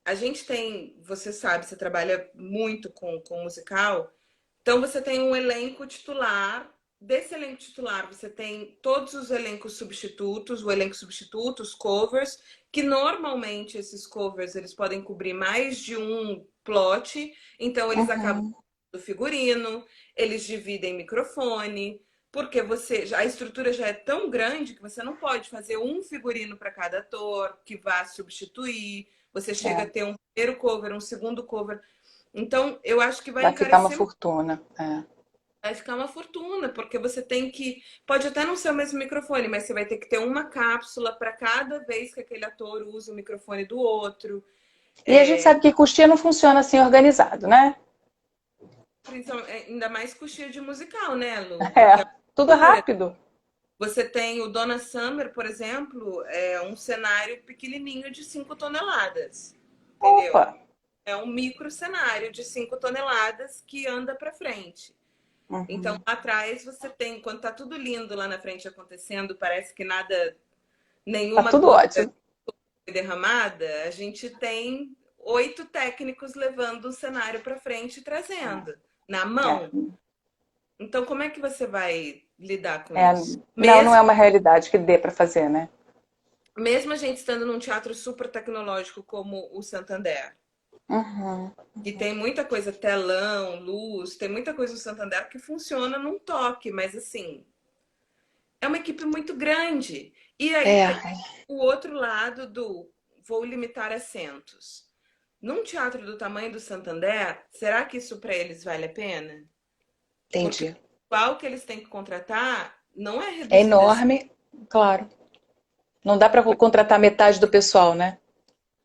a gente tem, você sabe, você trabalha muito com musical, então você tem um elenco titular desse elenco titular, você tem todos os elencos substitutos, o elenco substituto, os covers, que normalmente esses covers eles podem cobrir mais de um plot, então eles acabam Uhum. do figurino, eles dividem microfone, porque a estrutura já é tão grande que você não pode fazer um figurino para cada ator que vá substituir. Você chega a É, ter um primeiro cover, um segundo cover. Então, eu acho que vai vai ficar uma encarecer, fortuna. vai ficar uma fortuna, porque você tem que. Pode até não ser o mesmo microfone, mas você vai ter que ter uma cápsula para cada vez que aquele ator usa o microfone do outro. E a gente sabe que coxinha não funciona assim organizado, né? Ainda mais coxinha de musical, né, Lu? Porque É, a tudo cultura. rápido. Você tem o Donna Summer, por exemplo, é um cenário pequenininho de 5 toneladas, Opa! entendeu? É um micro cenário de 5 toneladas que anda para frente. Então, Uhum. lá atrás você tem, quando tá tudo lindo lá na frente acontecendo, parece que nada, Tá nenhuma tudo gota ótimo. foi derramada, a gente tem 8 técnicos levando o cenário para frente e trazendo na É, mão. Então, como é que você vai lidar com é, isso? não, não Mesmo é uma realidade que dê para fazer, né? mesmo a gente estando num teatro super tecnológico como o Santander, Uhum. que tem muita coisa, telão, luz, tem muita coisa no Santander que funciona num toque, mas assim, é uma equipe muito grande. E aí É, tem o outro lado do vou limitar assentos. Num teatro do tamanho do Santander, será que isso para eles vale a pena? Porque entendi. o pessoal que eles têm que contratar não é É reduzido assim. enorme, claro. Não dá para contratar metade do pessoal, né?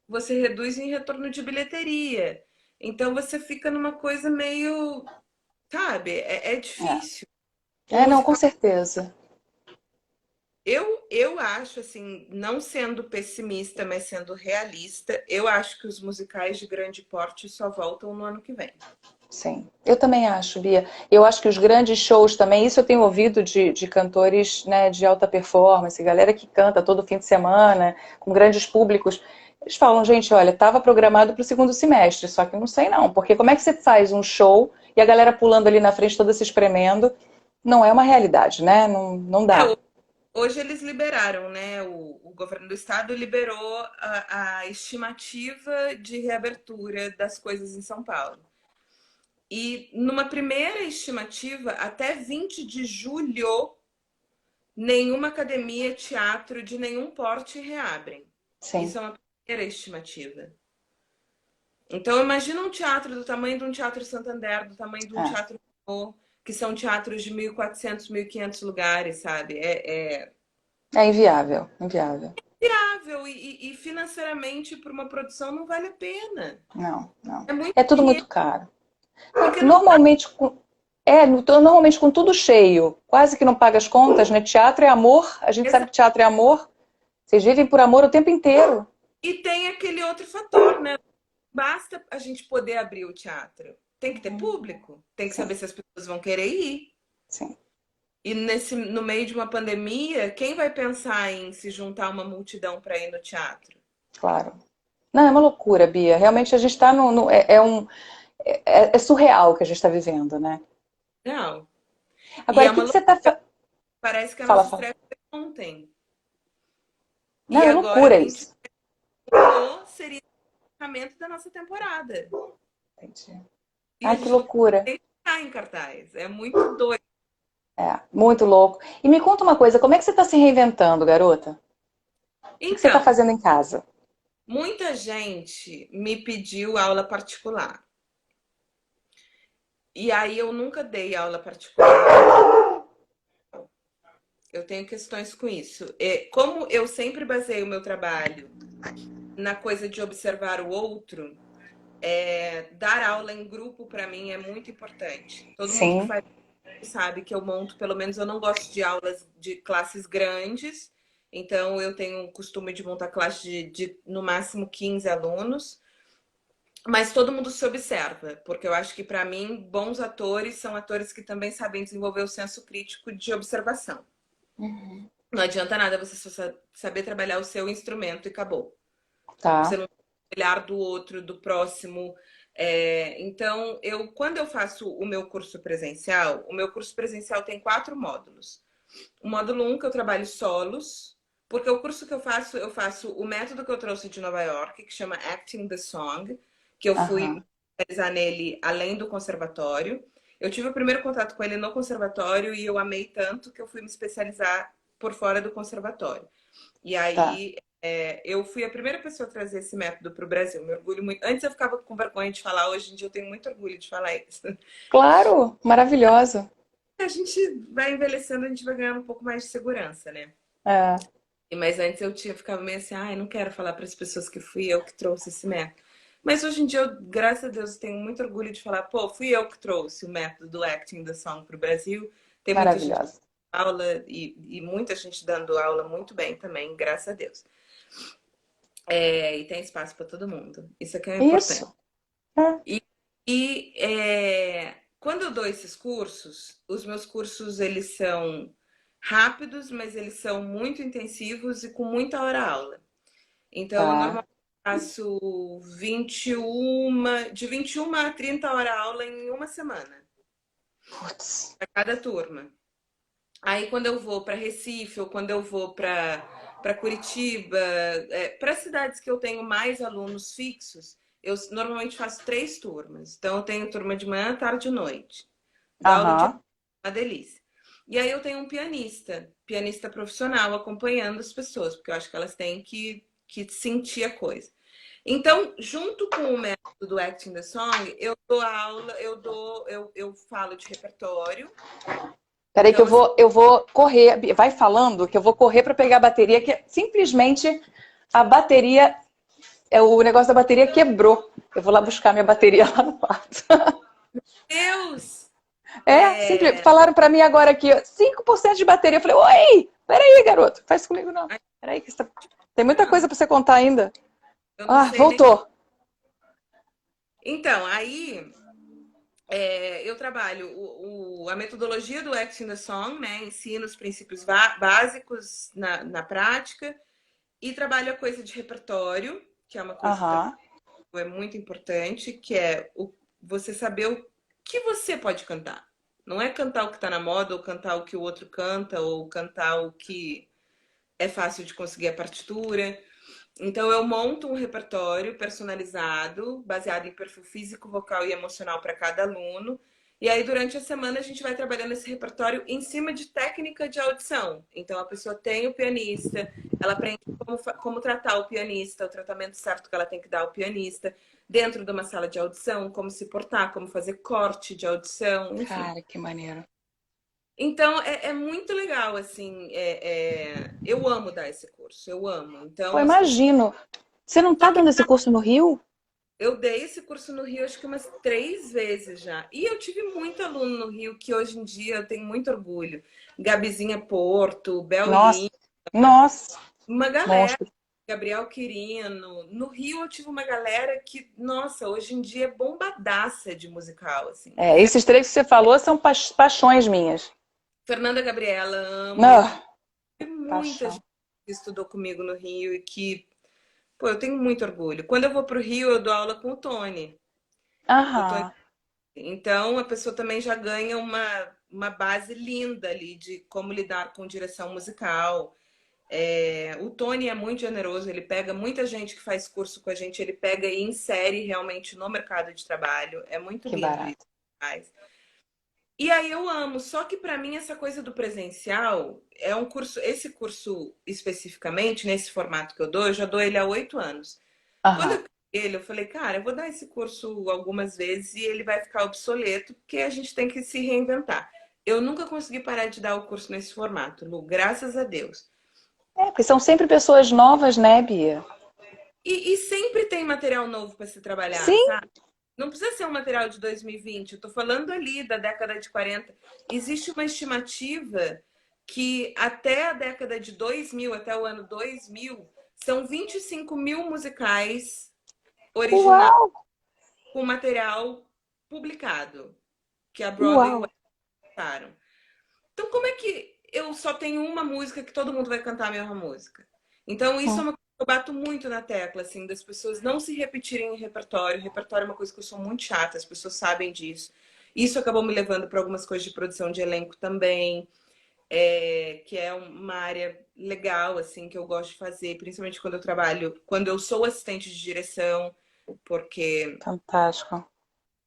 Você reduz em retorno de bilheteria. Então você fica numa coisa meio, sabe, é difícil. O Não, com musical, certeza. eu acho assim, não sendo pessimista, mas sendo realista, eu acho que os musicais de grande porte só voltam no ano que vem. Sim, eu também acho, Bia. Eu acho que os grandes shows também, isso eu tenho ouvido de cantores, né, de alta performance, galera que canta todo fim de semana, com grandes públicos. Eles falam, gente, olha, estava programado para o segundo semestre, só que eu não sei não, porque como é que você faz um show e a galera pulando ali na frente, toda se espremendo? Não é uma realidade, né? Não, não É, dá. hoje eles liberaram, né? O governo do estado liberou a estimativa de reabertura das coisas em São Paulo. E numa primeira estimativa, até 20 de julho, nenhuma academia, teatro de nenhum porte reabrem. Sim, Isso é uma primeira estimativa. Então, imagina um teatro do tamanho de um teatro Santander, do tamanho de um é, teatro Renault, que são teatros de 1.400, 1.500 lugares, sabe? É é inviável, inviável. viável e financeiramente para uma produção não vale a pena. Não, não. É muito É tudo dinheiro, muito caro. porque não. Normalmente com tudo cheio, quase que não paga as contas, né? Teatro é amor, a gente sabe que teatro é amor. Vocês vivem por amor o tempo inteiro. E tem aquele outro fator, né? Basta a gente poder abrir o teatro. Tem que ter público, tem que Sim, saber se as pessoas vão querer ir. sim, E no meio de uma pandemia, quem vai pensar em se juntar a uma multidão para ir no teatro? claro. Não, é uma loucura, Bia. Realmente a gente está é surreal o que a gente está vivendo, né? Não. E Agora, é o que uma que você loucura. está Parece que a Fala, nossa fala. estreia foi ontem. Não, E é agora loucura 20 isso. seria o encerramento da nossa temporada. Entendi. E a Ai, que gente não loucura. está em cartaz. É muito doido. É, muito louco. E me conta uma coisa, como é que você está se reinventando, garota? O que você está Então, fazendo em casa? muita gente me pediu aula particular. E aí eu nunca dei aula particular. Eu tenho questões com isso. Como eu sempre baseio o meu trabalho na coisa de observar o outro, dar aula em grupo para mim é muito importante. Todo mundo que Sim, faz sabe que eu monto, pelo menos eu não gosto de aulas de classes grandes, então eu tenho o costume de montar classe de no máximo 15 alunos, mas todo mundo se observa, porque eu acho que para mim bons atores são atores que também sabem desenvolver o senso crítico de observação. Não adianta nada você só saber trabalhar o seu instrumento e acabou. Você tá. não olhar do outro, do próximo, Então, quando eu faço o meu curso presencial, o meu curso presencial tem 4 módulos. O módulo 1, que eu trabalho solos, porque o curso que eu faço o método que eu trouxe de Nova York, que chama Acting the Song, que eu fui Aham. especializar nele além do conservatório. Eu tive o primeiro contato com ele no conservatório e eu amei tanto que eu fui me especializar por fora do conservatório. E Tá. aí eu fui a primeira pessoa a trazer esse método para o Brasil. Me orgulho muito. Antes eu ficava com vergonha de falar, hoje em dia eu tenho muito orgulho de falar isso. Claro, maravilhosa. A gente vai envelhecendo, a gente vai ganhando um pouco mais de segurança, né? É, Mas antes ficava meio assim, ai, não quero falar para as pessoas que fui eu que trouxe esse método. Mas hoje em dia, graças a Deus, eu tenho muito orgulho de falar, pô, fui eu que trouxe o método do Acting the Song para o Brasil. Tem muita gente maravilhosa. dando aula e muita gente dando aula muito bem também, graças a Deus. E tem espaço para todo mundo. Isso aqui é importante. Isso. É. Quando eu dou esses cursos, os meus cursos eles são rápidos, mas eles são muito intensivos e com muita hora aula. Então, eu Tá. normalmente faço de 21 a 30 horas aula em uma semana, Putz. para cada turma. Aí, quando eu vou para Recife ou quando eu vou para Curitiba, para cidades que eu tenho mais alunos fixos, eu normalmente faço 3 turmas. Então, eu tenho turma de manhã, tarde e noite. Dá aula de Aham. uma delícia. E aí eu tenho um pianista profissional acompanhando as pessoas, porque eu acho que elas têm que sentir a coisa. Então, junto com o método do Acting the Song, eu dou aula, eu falo de repertório. Peraí que Então, assim, eu vou correr. Vai falando que eu vou correr para pegar a bateria, que simplesmente a bateria, o negócio da bateria quebrou. Eu vou lá buscar minha bateria lá no quarto. Deus! Falaram para mim agora aqui, ó, 5% de bateria. Eu falei, oi, peraí, garoto, faz isso comigo não. Peraí, tem muita coisa para você contar ainda. Eu não Ah, sei nem. voltou. Então, aí eu trabalho a metodologia do Acting the Song, né? Ensino os princípios básicos na prática e trabalho a coisa de repertório, que é uma coisa também Aham. é muito importante, que é você saber o que você pode cantar. Não é cantar o que está na moda, ou cantar o que o outro canta, ou cantar o que é fácil de conseguir a partitura. Então, eu monto um repertório personalizado, baseado em perfil físico, vocal e emocional para cada aluno. E aí, durante a semana, a gente vai trabalhando esse repertório em cima de técnica de audição. Então, a pessoa tem o pianista, ela aprende como tratar o pianista, o tratamento certo que ela tem que dar ao pianista, dentro de uma sala de audição, como se portar, como fazer corte de audição, enfim. Cara, que maneiro. Então, é muito legal, assim. Eu amo dar esse curso, eu amo. Pô, Então, as pessoas. imagino. Você não Só tá que dando esse curso no Rio? eu dei esse curso no Rio, acho que umas 3 vezes já. E eu tive muito aluno no Rio que hoje em dia eu tenho muito orgulho. Gabizinha Porto, Bel Nossa, Lin, nossa, uma galera. monstro. Gabriel Quirino. No Rio eu tive uma galera que, nossa, hoje em dia é bombadaça de musical, assim. É, esses três que você falou são paixões minhas. Fernanda Gabriela, amo. Ah, Tem muita paixão. gente que estudou comigo no Rio e que, pô, eu tenho muito orgulho. Quando eu vou pro Rio, eu dou aula com o Tony. O Tony. Aham. Então, a pessoa também já ganha uma base linda ali de como lidar com direção musical. O Tony é muito generoso, ele pega muita gente que faz curso com a gente, ele pega e insere realmente no mercado de trabalho. É muito Que lindo isso barato. que faz. E aí eu amo, só que para mim essa coisa do presencial é um curso, esse curso especificamente, nesse formato que eu dou, eu já dou ele há 8 anos. Quando Aham. eu criei ele, eu falei, cara, eu vou dar esse curso algumas vezes e ele vai ficar obsoleto, porque a gente tem que se reinventar. Eu nunca consegui parar de dar o curso nesse formato, Lu, graças a Deus. É, porque são sempre pessoas novas, né, Bia? E sempre tem material novo para se trabalhar, Sim. sabe? Não precisa ser um material de 2020, eu estou falando ali da década de 40. Existe uma estimativa que até a década de 2000, até o ano 2000, são 25 mil musicais originais Uau, com material publicado, que a Broadway e o uau. West lançaram. Então, como é que eu só tenho uma música que todo mundo vai cantar a mesma música? Então, isso é Hum. uma coisa eu bato muito na tecla, assim, das pessoas não se repetirem em repertório. Repertório é uma coisa que eu sou muito chata, as pessoas sabem disso. Isso acabou me levando para algumas coisas de produção de elenco também, que é uma área legal, assim, que eu gosto de fazer, principalmente quando eu trabalho, quando eu sou assistente de direção, porque Fantástico.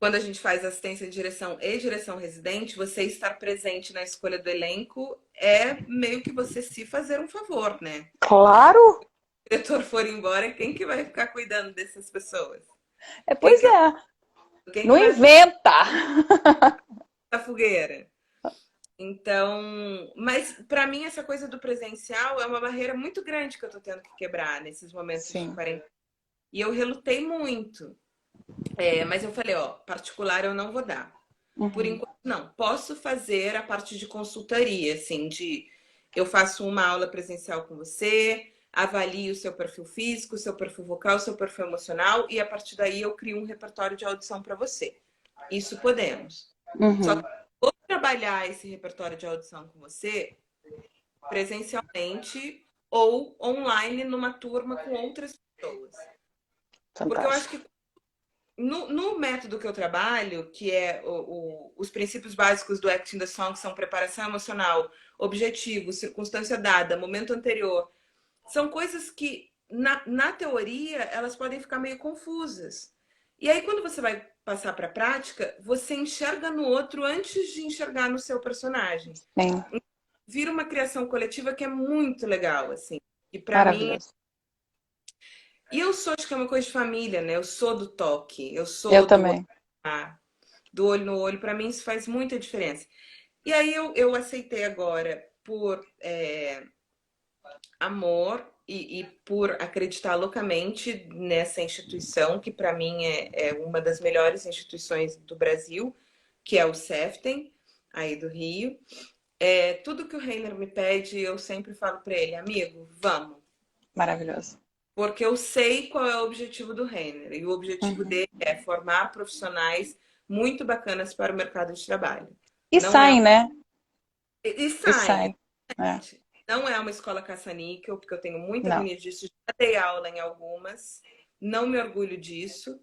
quando a gente faz assistência de direção e direção residente, você estar presente na escolha do elenco é meio que você se fazer um favor, né? Claro! O diretor for embora, quem que vai ficar cuidando dessas pessoas? Quem Pois que, é. quem Não que vai inventa! a fogueira? Então, mas para mim essa coisa do presencial é uma barreira muito grande que eu tô tendo que quebrar nesses momentos de Sim. quarentena. E eu relutei muito. Mas eu falei, ó, particular eu não vou dar. Por Uhum. enquanto, não. Posso fazer a parte de consultoria, assim, de eu faço uma aula presencial com você, avalio o seu perfil físico, o seu perfil vocal, o seu perfil emocional, e a partir daí eu crio um repertório de audição para você. Isso podemos. Só Uhum. que vou trabalhar esse repertório de audição com você presencialmente ou online numa turma com outras pessoas. Porque eu acho Fantástico. que no método que eu trabalho, que é os princípios básicos do Acting the Song, são preparação emocional, objetivo, circunstância dada, momento anterior, são coisas que, na teoria, elas podem ficar meio confusas. E aí, quando você vai passar para a prática, você enxerga no outro antes de enxergar no seu personagem. Sim. Vira uma criação coletiva que é muito legal, assim. E para mim, Maravilhoso. e eu sou, acho que é uma coisa de família, né? Eu sou do toque, eu Eu sou do também. olhar, do olho no olho. Para mim, isso faz muita diferença. E aí eu aceitei agora por amor e por acreditar loucamente nessa instituição, que para mim é uma das melhores instituições do Brasil, que é o CEFTEM, aí do Rio. Tudo que o Reiner me pede, eu sempre falo para ele, amigo, vamos. Maravilhoso. Porque eu sei qual é o objetivo do Renner. E o objetivo Uhum. dele é formar profissionais muito bacanas para o mercado de trabalho. E Não é. saem, né? E E saem. saem. É. Não é uma escola caça-níquel, porque eu tenho muita Não. agonia disso. Já dei aula em algumas. Não me orgulho disso.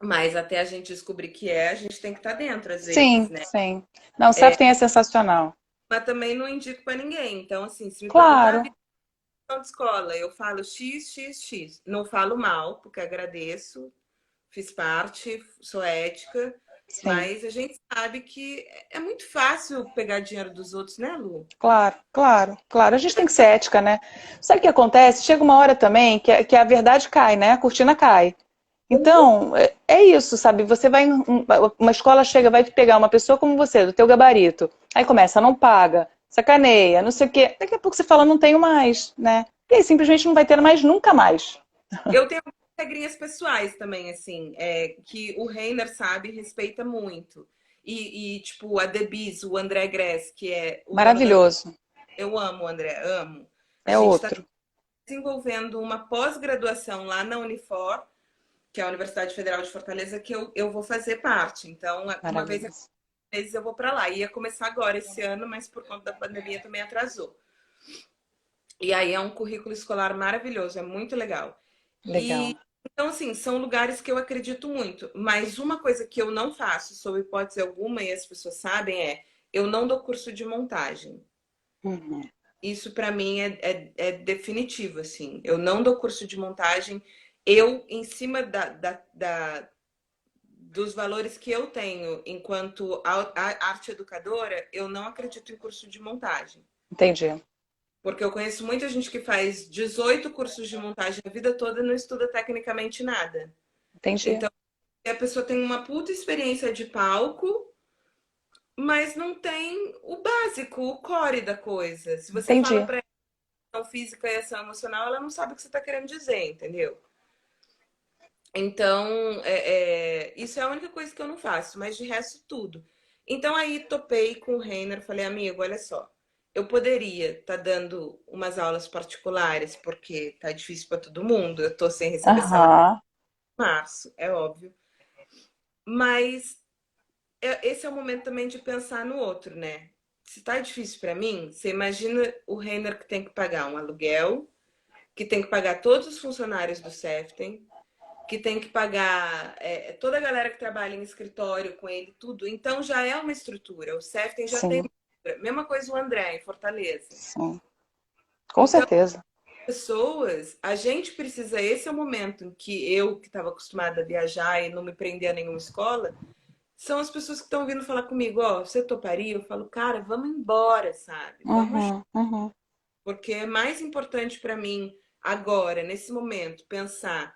Mas até a gente descobrir que a gente tem que estar dentro, às vezes, Sim, né? sim. Não, o Sefton é sensacional. Mas também não indico para ninguém. Então, assim, se me perguntar Claro. de escola, eu falo X, X, X. Não falo mal, porque agradeço. Fiz parte, sou ética, Sim. mas a gente sabe que é muito fácil pegar dinheiro dos outros, né, Lu? Claro, claro, claro. A gente tem que ser ética, né? Sabe o que acontece? Chega uma hora também que a verdade cai, né? A cortina cai. Então, é isso, sabe? Você vai. Uma escola chega, vai pegar uma pessoa como você, do teu gabarito. Aí começa, não paga, sacaneia, não sei o quê. Daqui a pouco você fala, não tenho mais, né? E aí simplesmente não vai ter mais nunca mais. Eu tenho regrinhas pessoais também, assim, que o Reiner sabe e respeita muito. Tipo, a Debis, o André Gress, que é o dono da. Maravilhoso. Eu amo o André, amo. A É gente está outro. desenvolvendo uma pós-graduação lá na Unifor, que é a Universidade Federal de Fortaleza, que eu vou fazer parte. Então, uma vez Maravilhoso. meses eu vou para lá. Ia começar agora esse ano, mas por conta da pandemia também atrasou. E aí é um currículo escolar maravilhoso, é muito legal. Legal. E então, assim, são lugares que eu acredito muito. Mas uma coisa que eu não faço, sob hipótese alguma, e as pessoas sabem, eu não dou curso de montagem. Uhum. Isso para mim é definitivo, assim. Eu não dou curso de montagem. Eu, em cima dos valores que eu tenho enquanto arte educadora, eu não acredito em curso de montagem. Entendi. Porque eu conheço muita gente que faz 18 cursos de montagem a vida toda e não estuda tecnicamente nada. Entendi. Então, a pessoa tem uma puta experiência de palco, mas não tem o básico, o core da coisa. Se você fala Entendi. para ela ação física e ação emocional, ela não sabe o que você está querendo dizer, entendeu? Então, isso é a única coisa que eu não faço, mas de resto, tudo. Então, aí topei com o Reiner, falei, amigo, olha só, eu poderia estar dando umas aulas particulares, porque tá difícil para todo mundo, eu tô sem receber salário Aham. em março, é óbvio. Mas esse é o momento também de pensar no outro, né? Se tá difícil para mim, você imagina o Reiner que tem que pagar um aluguel, que tem que pagar todos os funcionários do Seften, que tem que pagar toda a galera que trabalha em escritório com ele, tudo. Então já é uma estrutura. O Seften já tem Sim, uma estrutura. Mesma coisa o André, em Fortaleza. sim. Com Então, certeza. pessoas, a gente precisa, esse é o momento em que eu, que estava acostumada a viajar e não me prender a nenhuma escola, são as pessoas que estão vindo falar comigo, ó, você toparia? Eu falo, cara, vamos embora, sabe? Vamos, Uhum, uhum. porque é mais importante para mim agora, nesse momento, pensar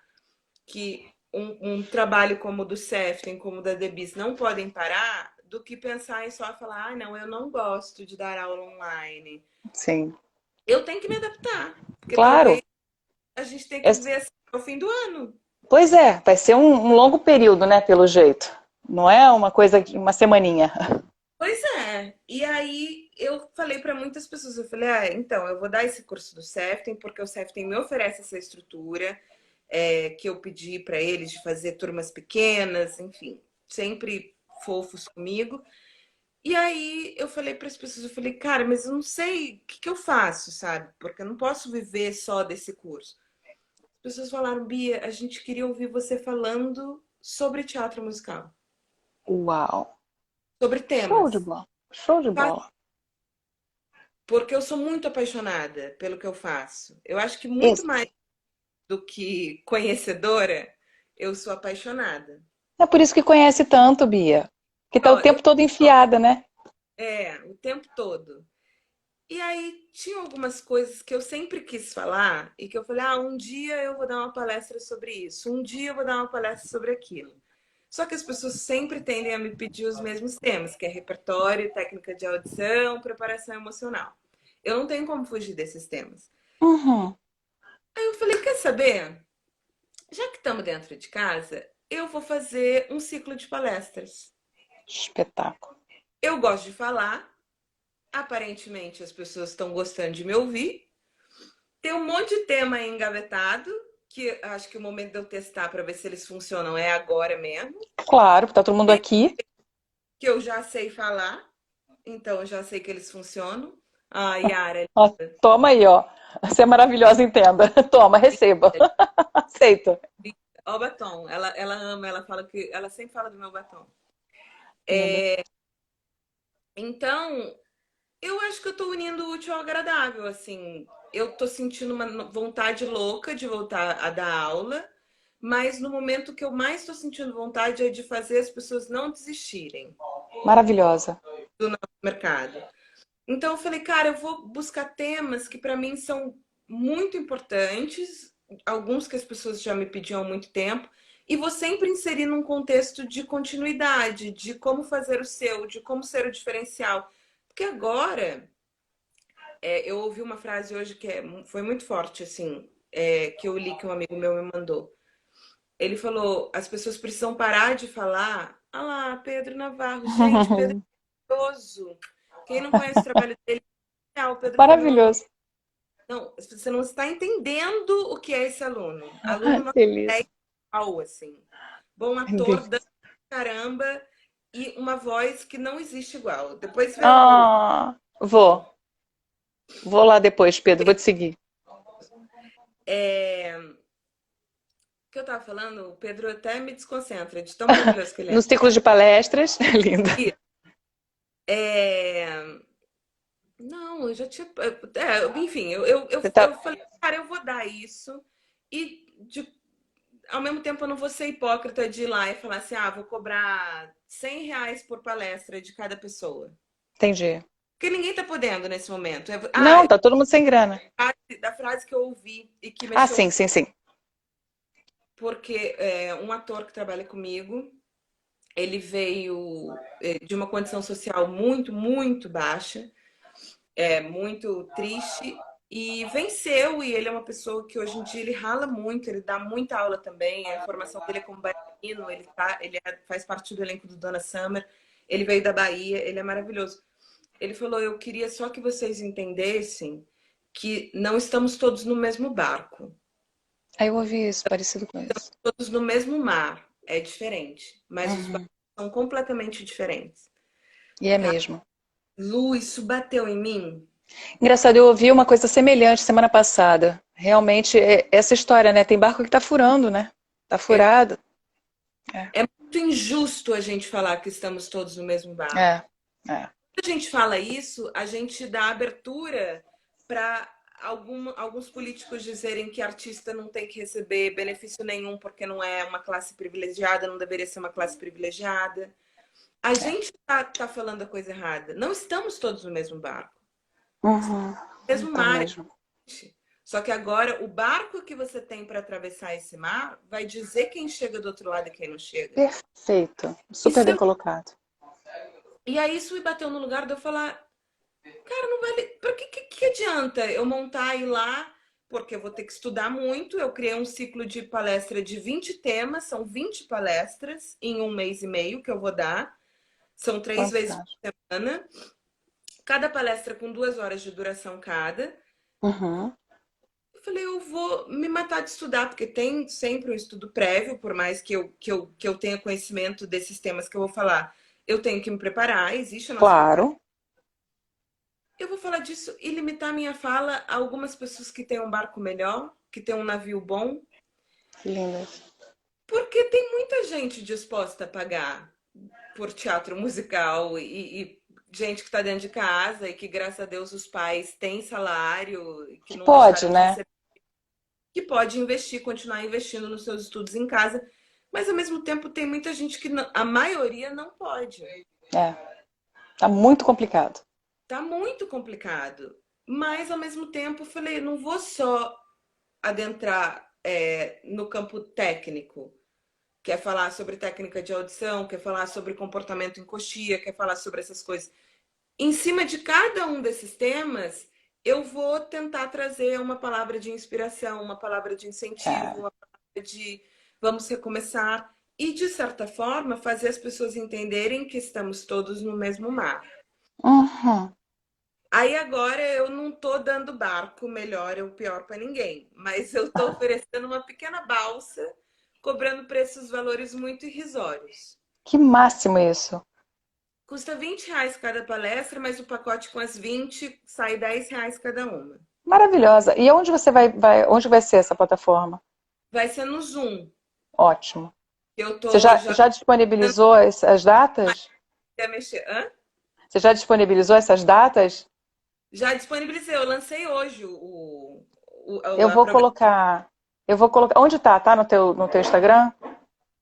que um trabalho como o do Seften, como o da Debis, não podem parar, do que pensar em só falar, ah, não, eu não gosto de dar aula online. Sim. Eu tenho que me adaptar, porque talvez Claro. a gente tenha que É- viver assim ao fim do ano. Pois é, vai ser um longo período, né, pelo jeito. Não é uma coisa de uma semaninha. Pois é. E aí eu falei para muitas pessoas, eu falei, então, eu vou dar esse curso do Seften, porque o Seften me oferece essa estrutura que eu pedi para eles de fazer turmas pequenas, enfim, sempre fofos comigo. E aí eu falei para as pessoas, eu falei, cara, mas eu não sei o que eu faço, sabe? Porque eu não posso viver só desse curso. As pessoas falaram, Bia, a gente queria ouvir você falando sobre teatro musical, Uau. sobre Show de temas. bola. Show de bola. Porque eu sou muito apaixonada pelo que eu faço. Eu acho que muito Isso. mais do que conhecedora, eu sou apaixonada. É por isso que conhece tanto, Bia. Que tá o Ó, tempo todo enfiada, né? o tempo todo. E aí tinha algumas coisas que eu sempre quis falar e que eu falei, um dia eu vou dar uma palestra sobre isso, um dia eu vou dar uma palestra sobre aquilo. Só que as pessoas sempre tendem a me pedir os mesmos temas, que é repertório, técnica de audição, preparação emocional. Eu não tenho como fugir desses temas. Uhum. Aí eu falei, quer saber? Já que estamos dentro de casa, eu vou fazer um ciclo de palestras. Espetáculo. Eu gosto de falar, aparentemente as pessoas estão gostando de me ouvir. Tem um monte de tema aí engavetado, que acho que o momento de eu testar para ver se eles funcionam é agora mesmo. Claro, tá todo mundo aqui. Que eu já sei falar, então eu já sei que eles funcionam. A Yara é Ó, toma aí, ó. Você é maravilhosa, entenda. Toma, receba. Aceito. linda. Ó, o batom. Ela ama, ela fala que. Ela sempre fala do meu batom. Linda. Então, eu acho que eu tô unindo o útil ao agradável, assim. Eu tô sentindo uma vontade louca de voltar a dar aula, mas no momento que eu mais tô sentindo vontade é de fazer as pessoas não desistirem Maravilhosa. do nosso mercado. Então eu falei, cara, eu vou buscar temas que para mim são muito importantes, alguns que as pessoas já me pediam há muito tempo, e vou sempre inserir num contexto de continuidade, de como fazer o seu, de como ser o diferencial. Porque agora eu ouvi uma frase hoje que foi muito forte, assim, que eu li que um amigo meu me mandou. Ele falou: as pessoas precisam parar de falar. Ah lá, Pedro Navarro. Gente, Pedro é maravilhoso. Quem não conhece o trabalho dele, o Pedro Fernando. Maravilhoso. Não, você não está entendendo o que é esse aluno. Aluno nota Delícia. 10, assim. Bom ator, dança caramba e uma voz que não existe igual. Depois vê o. Ah, vou. Vou lá depois, Pedro. Vou te seguir. Que eu tava falando, o Pedro até me desconcentra de tão maravilhoso que ele é. Nos ciclos de palestras. Linda. É... Não, eu já tinha. Enfim, Você tá... eu falei, cara, eu vou dar isso. E ao mesmo tempo eu não vou ser hipócrita de ir lá e falar assim, vou cobrar R$ 100 por palestra de cada pessoa. Entendi. Porque ninguém tá podendo nesse momento. Não, tá todo mundo sem grana. Da frase que eu ouvi e que Ah, mexeu. sim, sim, sim. Porque um ator que trabalha comigo, ele veio de uma condição social muito, muito baixa, muito triste, e venceu. E ele é uma pessoa que hoje em dia ele rala muito, ele dá muita aula também. A formação dele é como bailarino, ele faz parte do elenco do Donna Summer. Ele veio da Bahia, ele é maravilhoso. Ele falou: eu queria só que vocês entendessem que não estamos todos no mesmo barco. Aí eu ouvi isso, parecido com isso. Todos no mesmo mar, é diferente, mas os Uhum. barcos são completamente diferentes. E é mesmo. Lu, isso bateu em mim. Engraçado, eu ouvi uma coisa semelhante semana passada. Realmente, essa história, né? Tem barco que tá furando, né? Tá É, furado. É, é muito injusto a gente falar que estamos todos no mesmo barco. é, é. Quando a gente fala isso, a gente dá abertura para alguns políticos dizerem que artista não tem que receber benefício nenhum porque não é uma classe privilegiada, não deveria ser uma classe privilegiada. A gente tá falando a coisa errada. Não estamos todos no mesmo barco, Uhum. no mesmo Então mar. mesmo. Só que agora o barco que você tem para atravessar esse mar vai dizer quem chega do outro lado e quem não chega. Perfeito. Super Isso bem colocado. E aí isso me bateu no lugar de eu falar, cara, não vale. Para que adianta eu montar e ir lá? Porque eu vou ter que estudar muito. Eu criei um ciclo de palestra de 20 temas, são 20 palestras em um mês e meio que eu vou dar. São 3 vezes Fantástico. por semana. Cada palestra com 2 horas de duração cada. Uhum. Eu falei, eu vou me matar de estudar, porque tem sempre um estudo prévio, por mais que eu tenha conhecimento desses temas que eu vou falar. Eu tenho que me preparar, existe a nossa preparação. Claro. Eu vou falar disso e limitar minha fala a algumas pessoas que têm um barco melhor, que têm um navio bom, Que lindo. porque tem muita gente disposta a pagar por teatro musical e gente que está dentro de casa e que, graças a Deus, os pais têm salário e que Que não pode, deixaram de né? receber, que pode investir, continuar investindo nos seus estudos em casa, mas ao mesmo tempo tem muita gente que a maioria não pode. É. Tá muito complicado. Tá muito complicado. Mas ao mesmo tempo, eu falei, não vou só adentrar no campo técnico, quer falar sobre técnica de audição, quer falar sobre comportamento em coxia, quer falar sobre essas coisas. Em cima de cada um desses temas, eu vou tentar trazer uma palavra de inspiração, uma palavra de incentivo, É. uma palavra de vamos recomeçar e, de certa forma, fazer as pessoas entenderem que estamos todos no mesmo mar. Uhum. Aí agora eu não tô dando barco melhor ou pior para ninguém, mas eu tô oferecendo uma pequena balsa, cobrando preços, valores muito irrisórios. Que máximo isso. Custa R$ 20 cada palestra, mas o pacote com as 20 sai R$ 10 cada uma. Maravilhosa. E onde você onde vai ser essa plataforma? Vai ser no Zoom. Ótimo. Eu Você tô já já disponibilizou as datas? quer mexer. Hã? Você já disponibilizou essas datas? Já disponibilizei, eu lancei hoje Eu a vou colocar. Eu vou colocar. Onde tá? Tá no teu Instagram?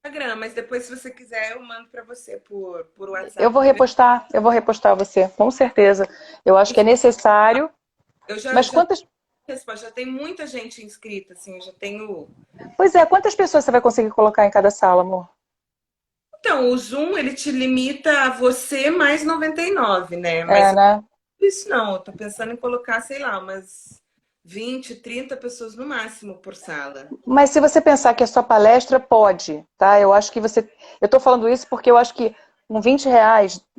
programa, mas depois, se você quiser, eu mando para você por Eu WhatsApp. vou repostar você, com certeza. Eu acho que é necessário. Eu Mas quantas. já tem muita gente inscrita, assim, eu já tenho. Pois é, quantas pessoas você vai conseguir colocar em cada sala, amor? Então, o Zoom, ele te limita a você mais 99, né? É, Mas né? isso não, eu tô pensando em colocar, sei lá, umas 20, 30 pessoas no máximo por sala. Mas se você pensar que a sua palestra pode, tá? Eu acho que você. Eu tô falando isso porque eu acho que com R$ 20,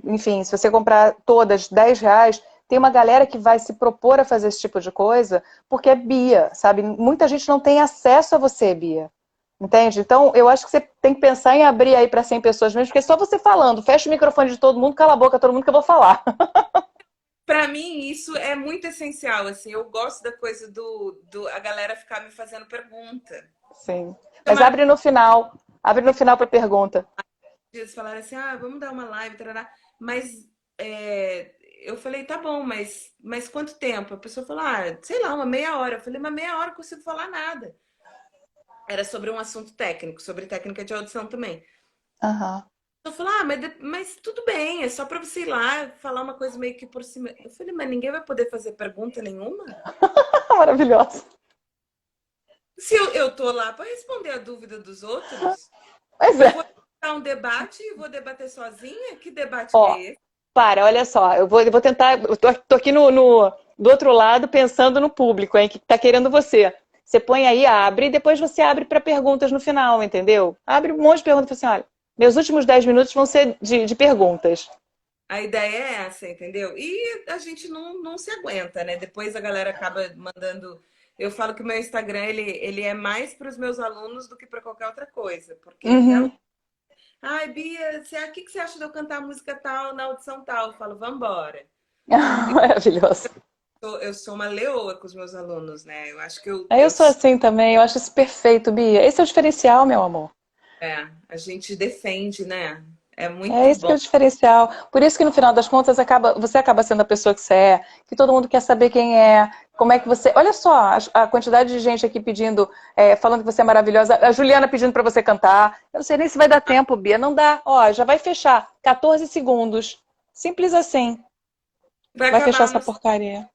enfim, se você comprar todas R$ 10, tem uma galera que vai se propor a fazer esse tipo de coisa porque é Bia, sabe? Muita gente não tem acesso a você, Bia. Entende? Então, eu acho que você tem que pensar em abrir aí para 100 pessoas mesmo, porque é só você falando. Fecha o microfone de todo mundo, cala a boca todo mundo que eu vou falar. Para mim, isso é muito essencial, assim, eu gosto da coisa a galera ficar me fazendo pergunta. Sim. Mas abre no final. Abre no final para pergunta. Eles falaram assim, vamos dar uma live, tarará. Mas eu falei, tá bom, mas quanto tempo? A pessoa falou, sei lá, uma meia hora. Eu falei, uma meia hora eu não consigo falar nada. Era sobre um assunto técnico, sobre técnica de audição também. Aham. Eu falei, mas tudo bem, é só para você ir lá falar uma coisa meio que por cima. Eu falei, mas ninguém vai poder fazer pergunta nenhuma? Maravilhosa. Se eu tô lá para responder a dúvida dos outros, Pois eu é. vou dar um debate e vou debater sozinha? Que debate que Ó, é esse? olha só, eu vou tentar. Eu tô aqui do outro lado pensando no público, hein, que tá querendo você. Você põe aí, abre, e depois você abre para perguntas no final, entendeu? Abre um monte de perguntas e fala assim: olha, meus últimos 10 minutos vão ser de perguntas. A ideia é essa, entendeu? E a gente não se aguenta, né? Depois a galera acaba mandando. Eu falo que o meu Instagram ele é mais para os meus alunos do que para qualquer outra coisa. Porque até. Uhum. Ai, Bia, o que você acha de eu cantar música tal na audição tal? Eu falo, vambora. Maravilhoso. Eu sou uma leoa com os meus alunos, né? Eu acho que Eu sou assim também, eu acho isso perfeito, Bia. Esse é o diferencial, meu amor. a gente defende, né? É É muito esse que bom. é o diferencial. Por isso que no final das contas você acaba sendo a pessoa que você é, que todo mundo quer saber quem é, como é que você. Olha só a quantidade de gente aqui pedindo, falando que você é maravilhosa. A Juliana pedindo para você cantar. Eu não sei nem se vai dar tempo, Bia. Não dá. Ó, já vai fechar. 14 segundos. Simples assim. Vai Vai fechar acabar essa no porcaria.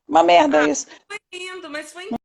Uma merda Ah, isso. foi lindo, mas foi